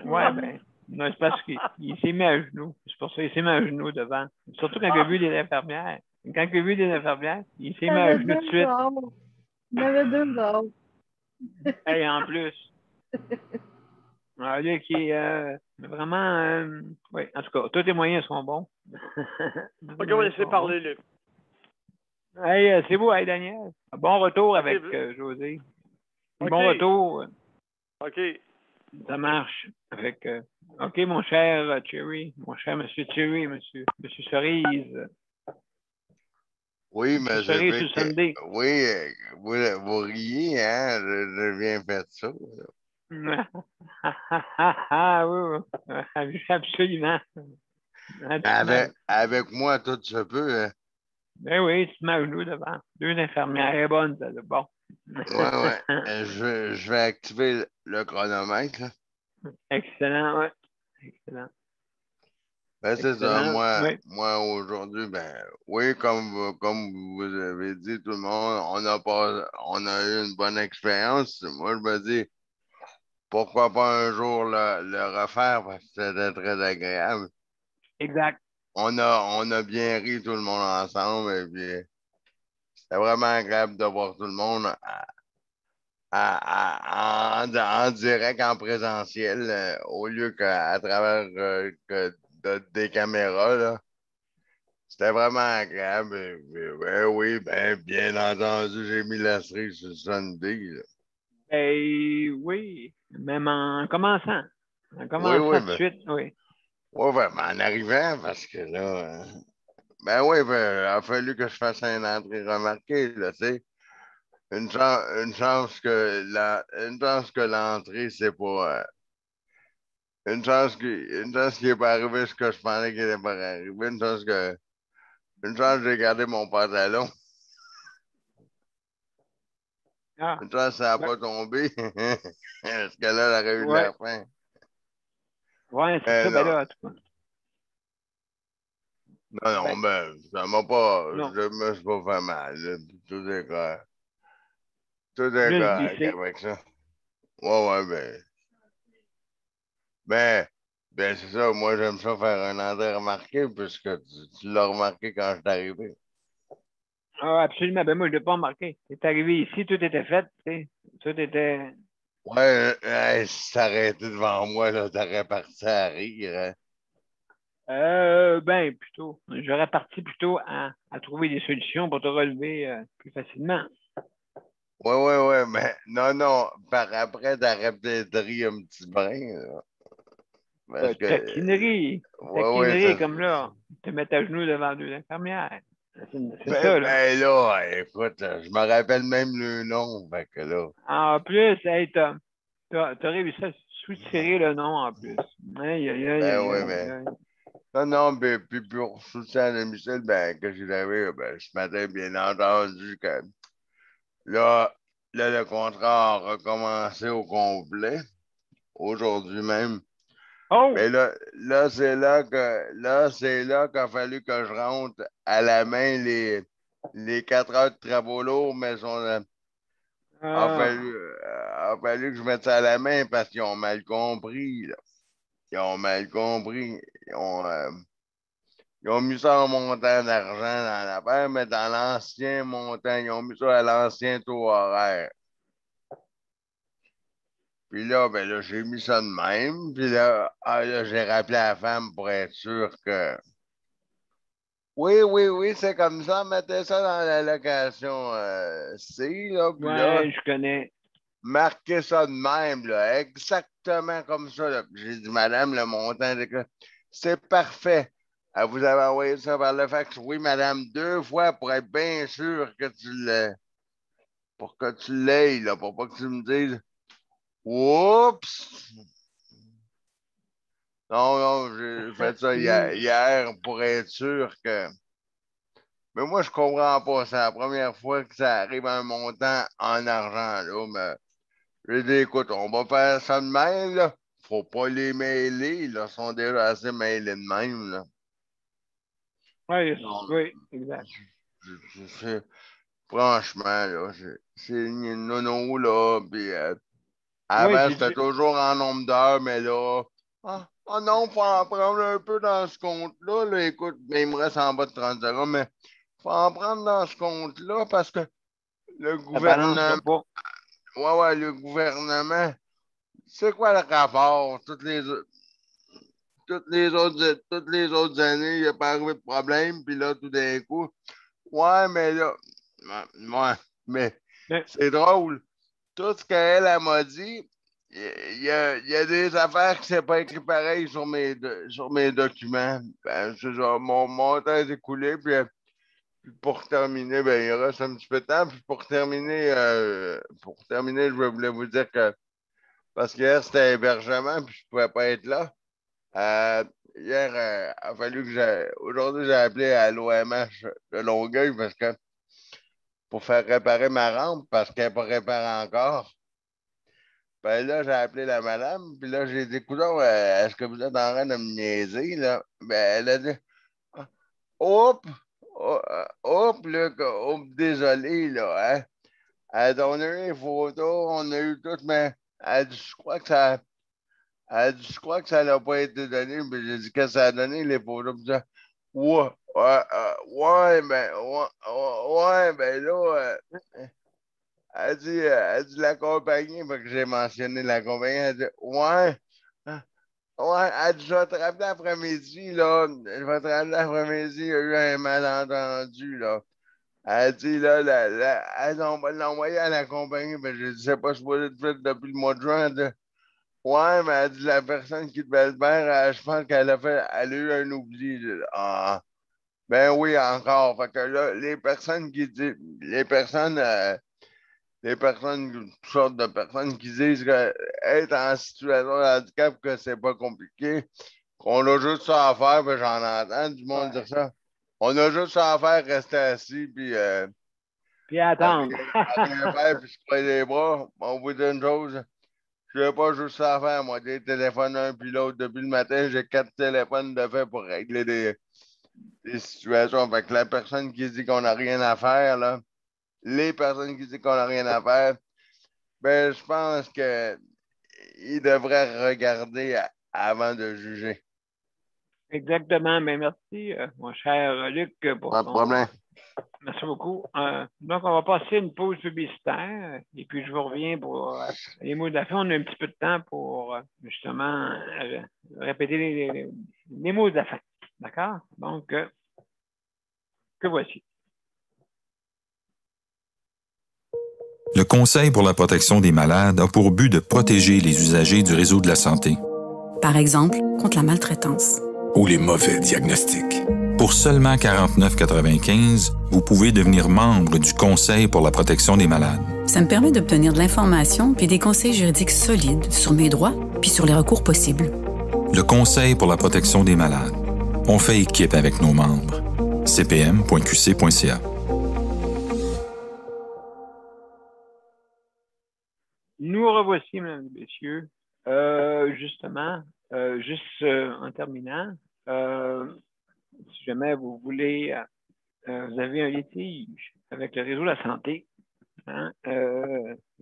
Ouais, ben, non, c'est parce qu'il s'est mis à genoux. C'est pour ça qu'il s'est mis à genoux devant. Surtout quand il a vu des infirmières. Quand il a vu des infirmières, il s'est Il y mis à avait genoux tout de deux suite. arbres. Il y avait deux arbres. Et en plus. Alors, lui qui est vraiment. Oui, en tout cas, tous les moyens sont bons. Ok, on va laisser parler, Luc. Hey, c'est beau, hey, Daniel. Bon retour avec Ok. José. Ok. Bon retour. OK. Ça marche. Avec, OK, mon cher Cherry, mon cher Monsieur Cherry, Monsieur Cerise. Oui, mais Monsieur je Cerise veux sur que. Sunday. Oui, vous riez, hein? J'ai bien fait ça. Ah oui, oui, absolument. Avec moi, tout se peut. Hein? Ben oui, tu te mets à genoux devant. Deux infirmières, elle est bonne, ça, c'est bon. Ouais. Je vais activer le chronomètre. Là. Excellent, ouais. Excellent. Ben, c'est ça. Excellent. Oui. Moi aujourd'hui, ben, oui, comme vous avez dit, tout le monde, on a eu une bonne expérience. Moi, je me dis, pourquoi pas un jour le refaire parce que c'était très agréable. Exact. On a bien ri tout le monde ensemble et puis c'était vraiment agréable de voir tout le monde en direct, en présentiel, au lieu qu'à travers des caméras, là. C'était vraiment agréable. Ben oui, ben, bien entendu, j'ai mis la cerise sur le Sunday. Là. Ben oui, même en commençant. En Oui, commençant tout de suite, oui. oui, ben, en arrivant, parce que là, ben oui, ben, il a fallu que je fasse une entrée remarquée, là, tu sais. Une chance que l'entrée, c'est pas. Une chance qu'il n'est pas arrivé ce que je pensais qu'il n'était pas arrivé. Une chance que j'ai gardé mon pantalon. Ah, Une chance que ça n'a ben, pas tombé. Parce que là, elle aurait eu de ouais. la faim. Ouais, c'est ça, ben Non, là, en tout cas. non, Ben, ben, ça m'a pas. non. Je me suis pas fait mal. Là. Tout est correct. Tout est Juste correct glisser. avec ça. Ouais, ben, ben c'est ça. Moi, j'aime ça faire un entrée remarqué puisque tu l'as remarqué quand je suis arrivé. Ah, absolument. Ben moi, je ne l'ai pas remarqué. C'est arrivé ici, tout était fait, tu sais. Tout était. Ouais, si t'arrêtais devant moi, là, t'aurais parti à rire. Hein. Ben, plutôt. J'aurais parti plutôt à trouver des solutions pour te relever plus facilement. Ouais, mais non, par après, t'aurais peut-être ri un petit brin, là, parce que, Taquinerie. ouais, Taquinerie, comme là. Te mettre à genoux devant deux infirmières. C'est ça, là. ben là, écoute, je me rappelle même le nom, fait que là, En plus, hey, t'as réussi à soutirer le nom en plus. Aïe, aïe, aïe, ben aïe, ouais, aïe, mais, aïe. non, ben, puis pour soutien à domicile, ben, que j'ai arrivé, ben, ce matin, bien entendu, que là, le contrat a recommencé au complet, aujourd'hui même. Oh! Mais c'est là qu'il a fallu que je rentre à la main les 4 heures de travaux lourds, mais Ah. a fallu que je mette ça à la main parce qu'ils ont mal compris, là. Ils ont mal compris. Ils ont mis ça en montant d'argent dans l'affaire, mais dans l'ancien montant, ils ont mis ça à l'ancien taux horaire. Puis là, ben là, j'ai mis ça de même. Puis là, là, j'ai rappelé la femme pour être sûr que oui, c'est comme ça. Mettez ça dans la location C, là, puis là, Ouais, je connais. marquez ça de même, là, exactement comme ça. Là. J'ai dit, madame, le montant, c'est parfait. Vous avez envoyé ça par le fax. Oui, madame, 2 fois pour être bien sûr que tu l'aies. Pour que tu l'aies, là, pour pas que tu me dises, oups! Non, j'ai fait ça hier pour être sûr que. Mais moi, je comprends pas. C'est la première fois que ça arrive à un montant en argent, là. Mais j'ai dit, écoute, on va faire ça de même, là. Faut pas les mêler, là. Ils sont déjà assez mêlés de même, là. Ouais, Non, oui, exact. franchement, là, c'est une nono, là. Puis, Oui, Avant, c'était toujours en nombre d'heures, mais là, non, il faut en prendre un peu dans ce compte-là. Là. Écoute, mais il me reste en bas de 30 secondes, mais il faut en prendre dans ce compte-là parce que le ça balancera gouvernement, pas. ouais, le gouvernement, c'est quoi le rapport? Toutes les autres années, il n'y a pas arrivé de problème, puis là, tout d'un coup, ouais, mais là, ouais, mais Mais, c'est drôle. Tout ce qu'elle elle m'a dit, il y a des affaires qui ne s'est pas écrit pareil sur mes documents. Ben, c'est ça, mon temps est écoulé, puis pour terminer, ben, il reste un petit peu de temps. Puis pour terminer, je voulais vous dire que, parce qu'hier, c'était hébergement, puis je ne pouvais pas être là. Euh, hier, il a fallu que aujourd'hui, j'ai appelé à l'OMH de Longueuil parce que pour faire réparer ma rampe parce qu'elle n'est pas réparée encore. Ben là, j'ai appelé la madame, puis là, j'ai dit, coudonc, est-ce que vous êtes en train de me niaiser, là? Ben, elle a dit, oups, là, désolé, là, hein? Elle dit, on a eu les photos, on a eu tout, mais elle dit, je crois que ça n'a pas été donné, mais j'ai dit, qu'est-ce que ça a donné, les photos? Puis ça, ouais, ouais, ben là, elle dit la compagnie, parce que j'ai mentionné la compagnie, elle dit, ouais, hein, ouais, elle dit, je vais te rappeler après-midi, là, je vais te rappeler après-midi, il y a eu un malentendu, là. Elle dit, là, on va l'envoyer à la compagnie, mais je ne sais pas si vous êtes fait depuis le mois de juin. Elle dit, ouais, mais elle dit, la personne qui devait le faire, je pense elle a eu un oubli. Ah, ben oui, encore. Fait que là, les personnes, toutes sortes de personnes qui disent que être en situation de handicap, que c'est pas compliqué, qu'on a juste ça à faire, puis j'en entends du monde dire ça. On a juste ça à faire, rester assis, puis puis attendre. à rien faire, puis se croiser les bras. On vous dit une chose, je n'ai pas juste ça à faire, moi, des téléphones un puis l'autre. Depuis le matin, j'ai 4 téléphones de fait pour régler des situations. Fait que la personne qui dit qu'on n'a rien à faire, là, les personnes qui disent qu'on n'a rien à faire, ben, je pense qu'ils devraient regarder avant de juger. Exactement. Mais merci, mon cher Luc, pour Pas de problème. Merci beaucoup. Donc, on va passer une pause publicitaire et puis je vous reviens pour les mots de la fin. On a un petit peu de temps pour justement répéter les mots de la fin. D'accord? Donc, que voici. Le Conseil pour la protection des malades a pour but de protéger les usagers du réseau de la santé. Par exemple, contre la maltraitance. Ou les mauvais diagnostics. Pour seulement 49,95 $, vous pouvez devenir membre du Conseil pour la protection des malades. Ça me permet d'obtenir de l'information puis des conseils juridiques solides sur mes droits puis sur les recours possibles. Le Conseil pour la protection des malades. On fait équipe avec nos membres. cpm.qc.ca. Nous revoici, mesdames et messieurs. Justement, en terminant, si jamais vous voulez, vous avez un litige avec le réseau de la santé, hein,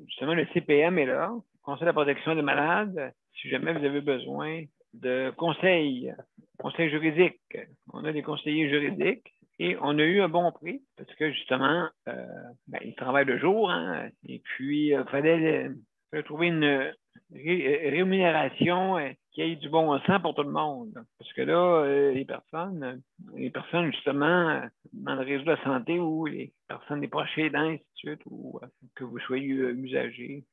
justement, le CPM est là, Conseil de la protection des malades, si jamais vous avez besoin de conseils juridiques. On a des conseillers juridiques et on a eu un bon prix parce que justement, ils travaillent le jour, hein, et puis il fallait trouver une rémunération qui ait du bon sens pour tout le monde. Parce que là, les personnes justement dans le réseau de la santé ou les personnes des proches aidants, ainsi de suite, ou que vous soyez usager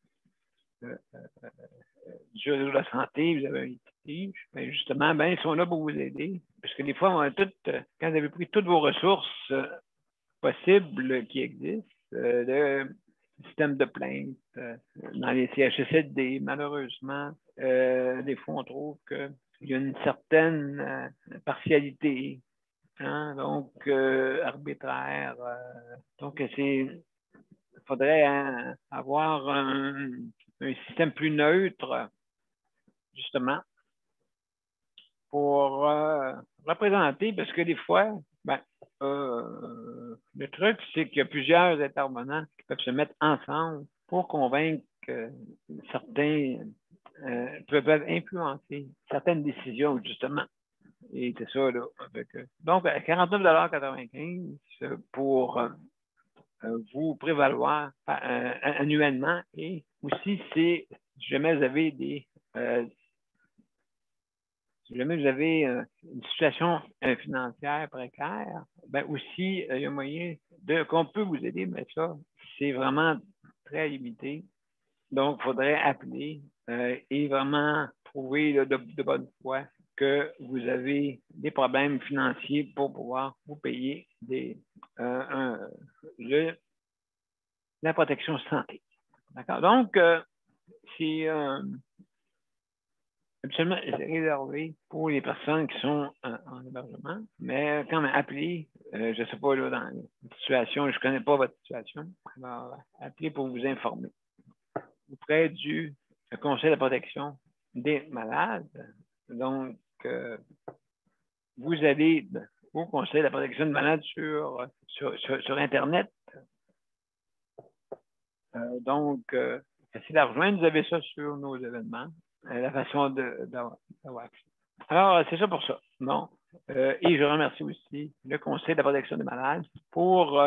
du réseau de la santé, vous avez un litige, ben justement, ils sont là pour vous aider. Parce que des fois, quand vous avez pris toutes vos ressources possibles qui existent, le système de plainte, dans les CHSLD, malheureusement, des fois, on trouve qu'il y a une certaine partialité, hein, donc arbitraire. Donc, il faudrait avoir un système plus neutre, justement, pour représenter, parce que des fois, le truc, c'est qu'il y a plusieurs intervenants qui peuvent se mettre ensemble pour convaincre certains peuvent influencer certaines décisions, justement. Et c'est ça, là. Donc, 49,95 pour vous prévaloir annuellement. Et aussi, si jamais vous avez si jamais vous avez une situation financière précaire, ben aussi, il y a moyen qu'on peut vous aider, mais ça, c'est vraiment très limité. Donc, il faudrait appeler et vraiment prouver là, de bonne foi que vous avez des problèmes financiers pour pouvoir vous payer la protection santé. D'accord? Donc, c'est absolument réservé pour les personnes qui sont en hébergement, mais quand même, appelez, je ne sais pas, là, dans une situation, je ne connais pas votre situation, alors appelez pour vous informer auprès du Conseil de protection des malades. Donc, vous allez au Conseil de la protection des malades sur Internet. Donc, facile à rejoindre. Vous avez ça sur nos événements, la façon d'avoir accès. Alors, c'est ça pour ça. Bon. Et je remercie aussi le Conseil de la protection des malades pour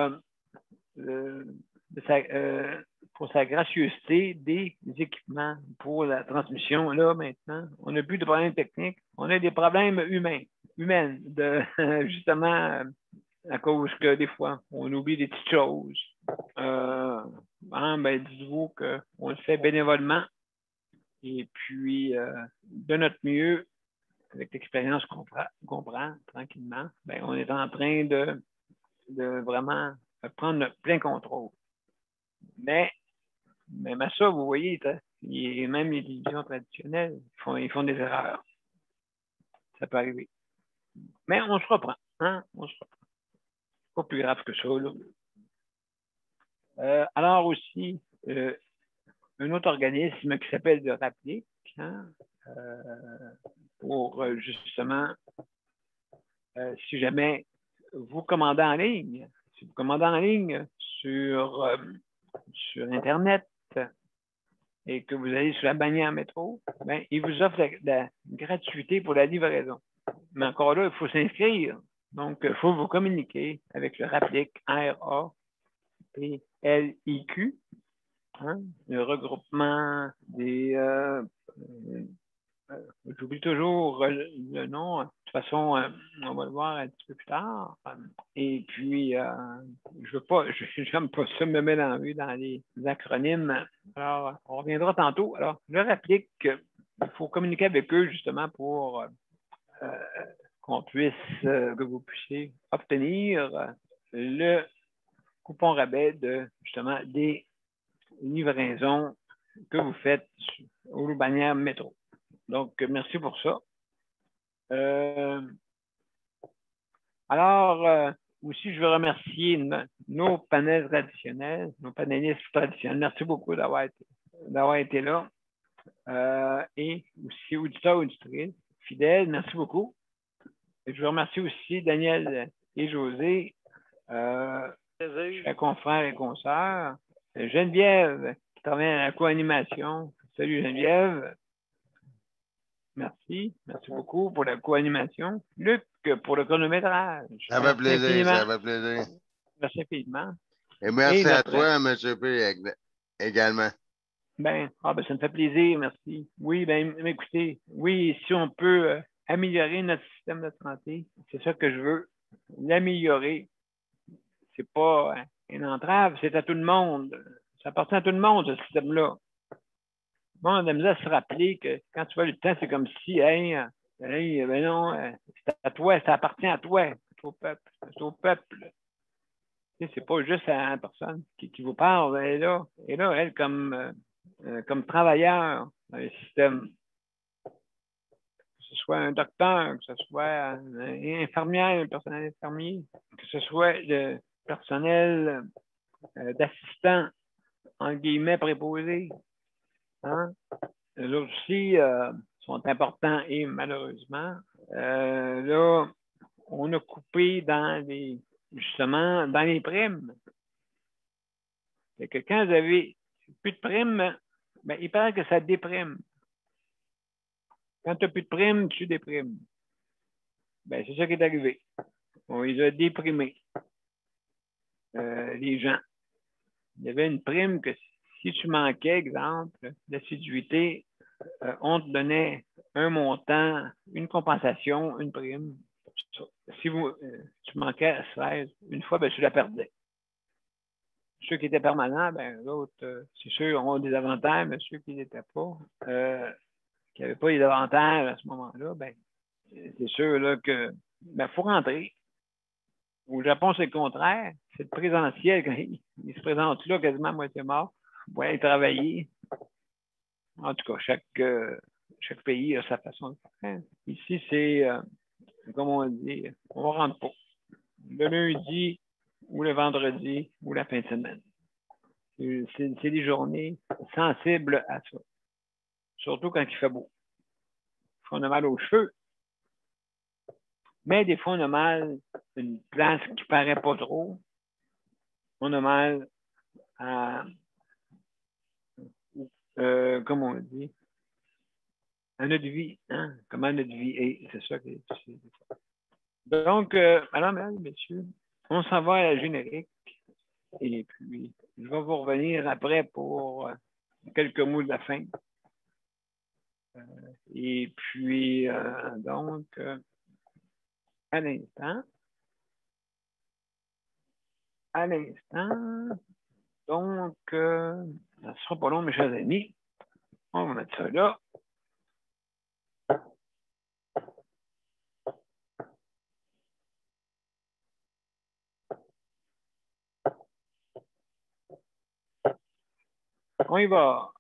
sa gracieuseté des équipements pour la transmission. Là, maintenant, on n'a plus de problèmes techniques, on a des problèmes humains, justement, à cause que des fois, on oublie des petites choses. Ben, dites-vous qu'on le fait bénévolement et puis, de notre mieux, avec l'expérience qu'on prend tranquillement, ben, on est en train de vraiment prendre notre plein contrôle. Mais même à ça, vous voyez, même les télévisions traditionnelles, ils font des erreurs. Ça peut arriver. Mais on se reprend. Hein? On se reprend. Pas plus grave que ça. Là. Alors aussi, un autre organisme qui s'appelle le RAPLIC, hein, pour justement, si jamais vous commandez en ligne, sur Internet et que vous allez sur la bannière métro, ben, il vous offre la gratuité pour la livraison. Mais encore là, il faut s'inscrire. Donc, il faut vous communiquer avec le RAPLIC, RAPLIQ, hein, le regroupement des... j'oublie toujours le nom. De toute façon, on va le voir un petit peu plus tard. Et puis, j'aime pas ça me mettre en vue dans les acronymes. Alors, on reviendra tantôt. Alors, je réplique qu'il faut communiquer avec eux justement pour que vous puissiez obtenir le coupon rabais de justement des livraisons que vous faites aux bannières métro. Donc, merci pour ça. Alors, aussi, je veux remercier nos panels traditionnels, nos panélistes traditionnels. Merci beaucoup d'avoir été là. Et aussi auditeurs, auditrices, fidèles, merci beaucoup. Et je veux remercier aussi Daniel et José, chers confrères et consoeurs. Geneviève, qui travaille à la co-animation. Salut Geneviève. Merci. Merci beaucoup pour la co-animation. Luc, pour le chronométrage. Ça fait plaisir, ça fait plaisir. Merci infiniment. Et merci à toi, M. P. également. Ben, ça me fait plaisir, merci. Oui, ben, écoutez, oui, si on peut améliorer notre système de santé, c'est ça que je veux. L'améliorer. C'est pas une entrave, c'est à tout le monde. Ça appartient à tout le monde, ce système-là. Bon, on a besoin de se rappeler que quand tu vois le temps, c'est comme si, ben non, c'est à toi, ça appartient à toi, c'est au peuple. C'est pas juste à la personne qui vous parle, elle est là, elle, comme travailleur dans le système. Que ce soit un docteur, que ce soit un infirmière, un personnel infirmier, que ce soit le personnel d'assistant, en guillemets, préposé. Hein? Les autres aussi sont importants et malheureusement, là, on a coupé justement dans les primes. Fait que quand vous avez plus de primes, Ben, il paraît que ça déprime. Quand tu n'as plus de prime, tu déprimes. Ben, c'est ça qui est arrivé. On les a déprimés, les gens. Il y avait une prime que si tu manquais, exemple, d'assiduité, on te donnait un montant, une compensation, une prime. Si tu manquais à 16, une fois, ben, tu la perdais. Ceux qui étaient permanents, ben, l'autre, c'est sûr, ont des avantages, mais ceux qui n'étaient pas, qui n'avaient pas les avantages à ce moment-là, ben, c'est sûr là, que ben, faut rentrer. Au Japon, c'est le contraire. C'est le présentiel. Quand il se présente là, quasiment à moitié mort, pour aller travailler. En tout cas, chaque pays a sa façon de faire. Ici, c'est, comme on dit, on ne rentre pas. Le lundi ou le vendredi ou la fin de semaine. C'est des journées sensibles à ça. Surtout quand il fait beau. On a mal aux cheveux. Mais des fois, on a mal à une place qui ne paraît pas trop. On a mal à, comme on dit, à notre vie. Hein? Comment notre vie est. C'est ça que c'est. Donc, alors, mesdames et messieurs, on s'en va à la générique. Et puis, je vais vous revenir après pour quelques mots de la fin. Et puis, donc, à l'instant, donc, ça ne sera pas long, mes chers amis. On va mettre ça là. On y va.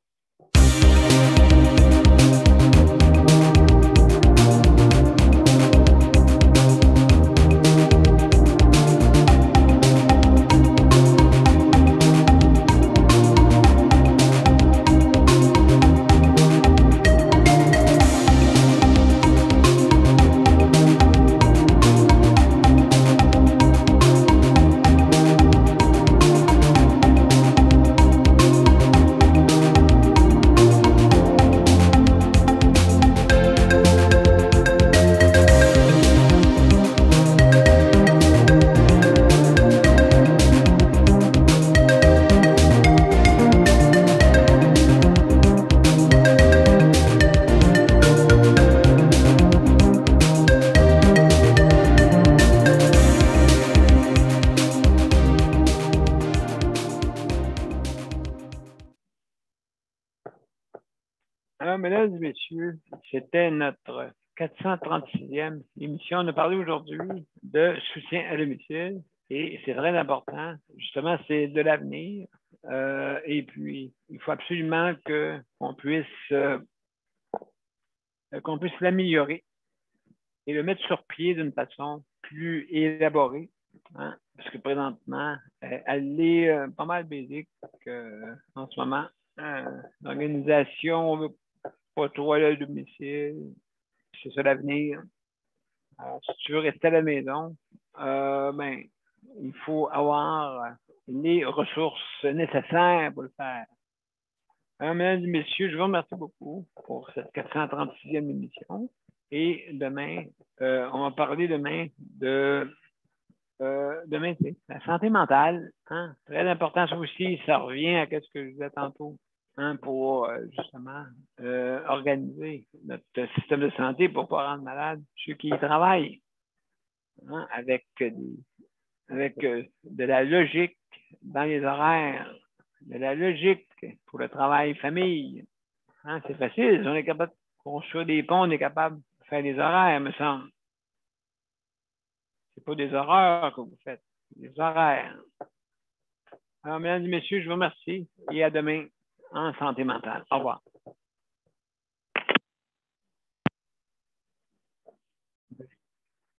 Alors, mesdames et messieurs, c'était notre 436e émission. On a parlé aujourd'hui de soutien à domicile et c'est très important. Justement, c'est de l'avenir. Et puis, il faut absolument qu'on puisse l'améliorer et le mettre sur pied d'une façon plus élaborée. Hein? Parce que présentement, elle est pas mal basique en ce moment. L'organisation, on veut pas trop aller à domicile. C'est ça l'avenir. Si tu veux rester à la maison, ben, il faut avoir les ressources nécessaires pour le faire. Alors, mesdames et messieurs, je vous remercie beaucoup pour cette 436e émission. Et demain, on va parler demain de la santé mentale. Hein? Très important, ça aussi, ça revient à ce que je disais tantôt. Hein, pour justement organiser notre système de santé pour ne pas rendre malade ceux qui y travaillent, hein, avec de la logique dans les horaires, de la logique pour le travail famille. Hein, c'est facile, on est capable de construire des ponts, on est capable de faire des horaires, me semble. C'est pas des horreurs que vous faites, c'est des horaires. Alors, mesdames et messieurs, je vous remercie et à demain en santé mentale. Au revoir.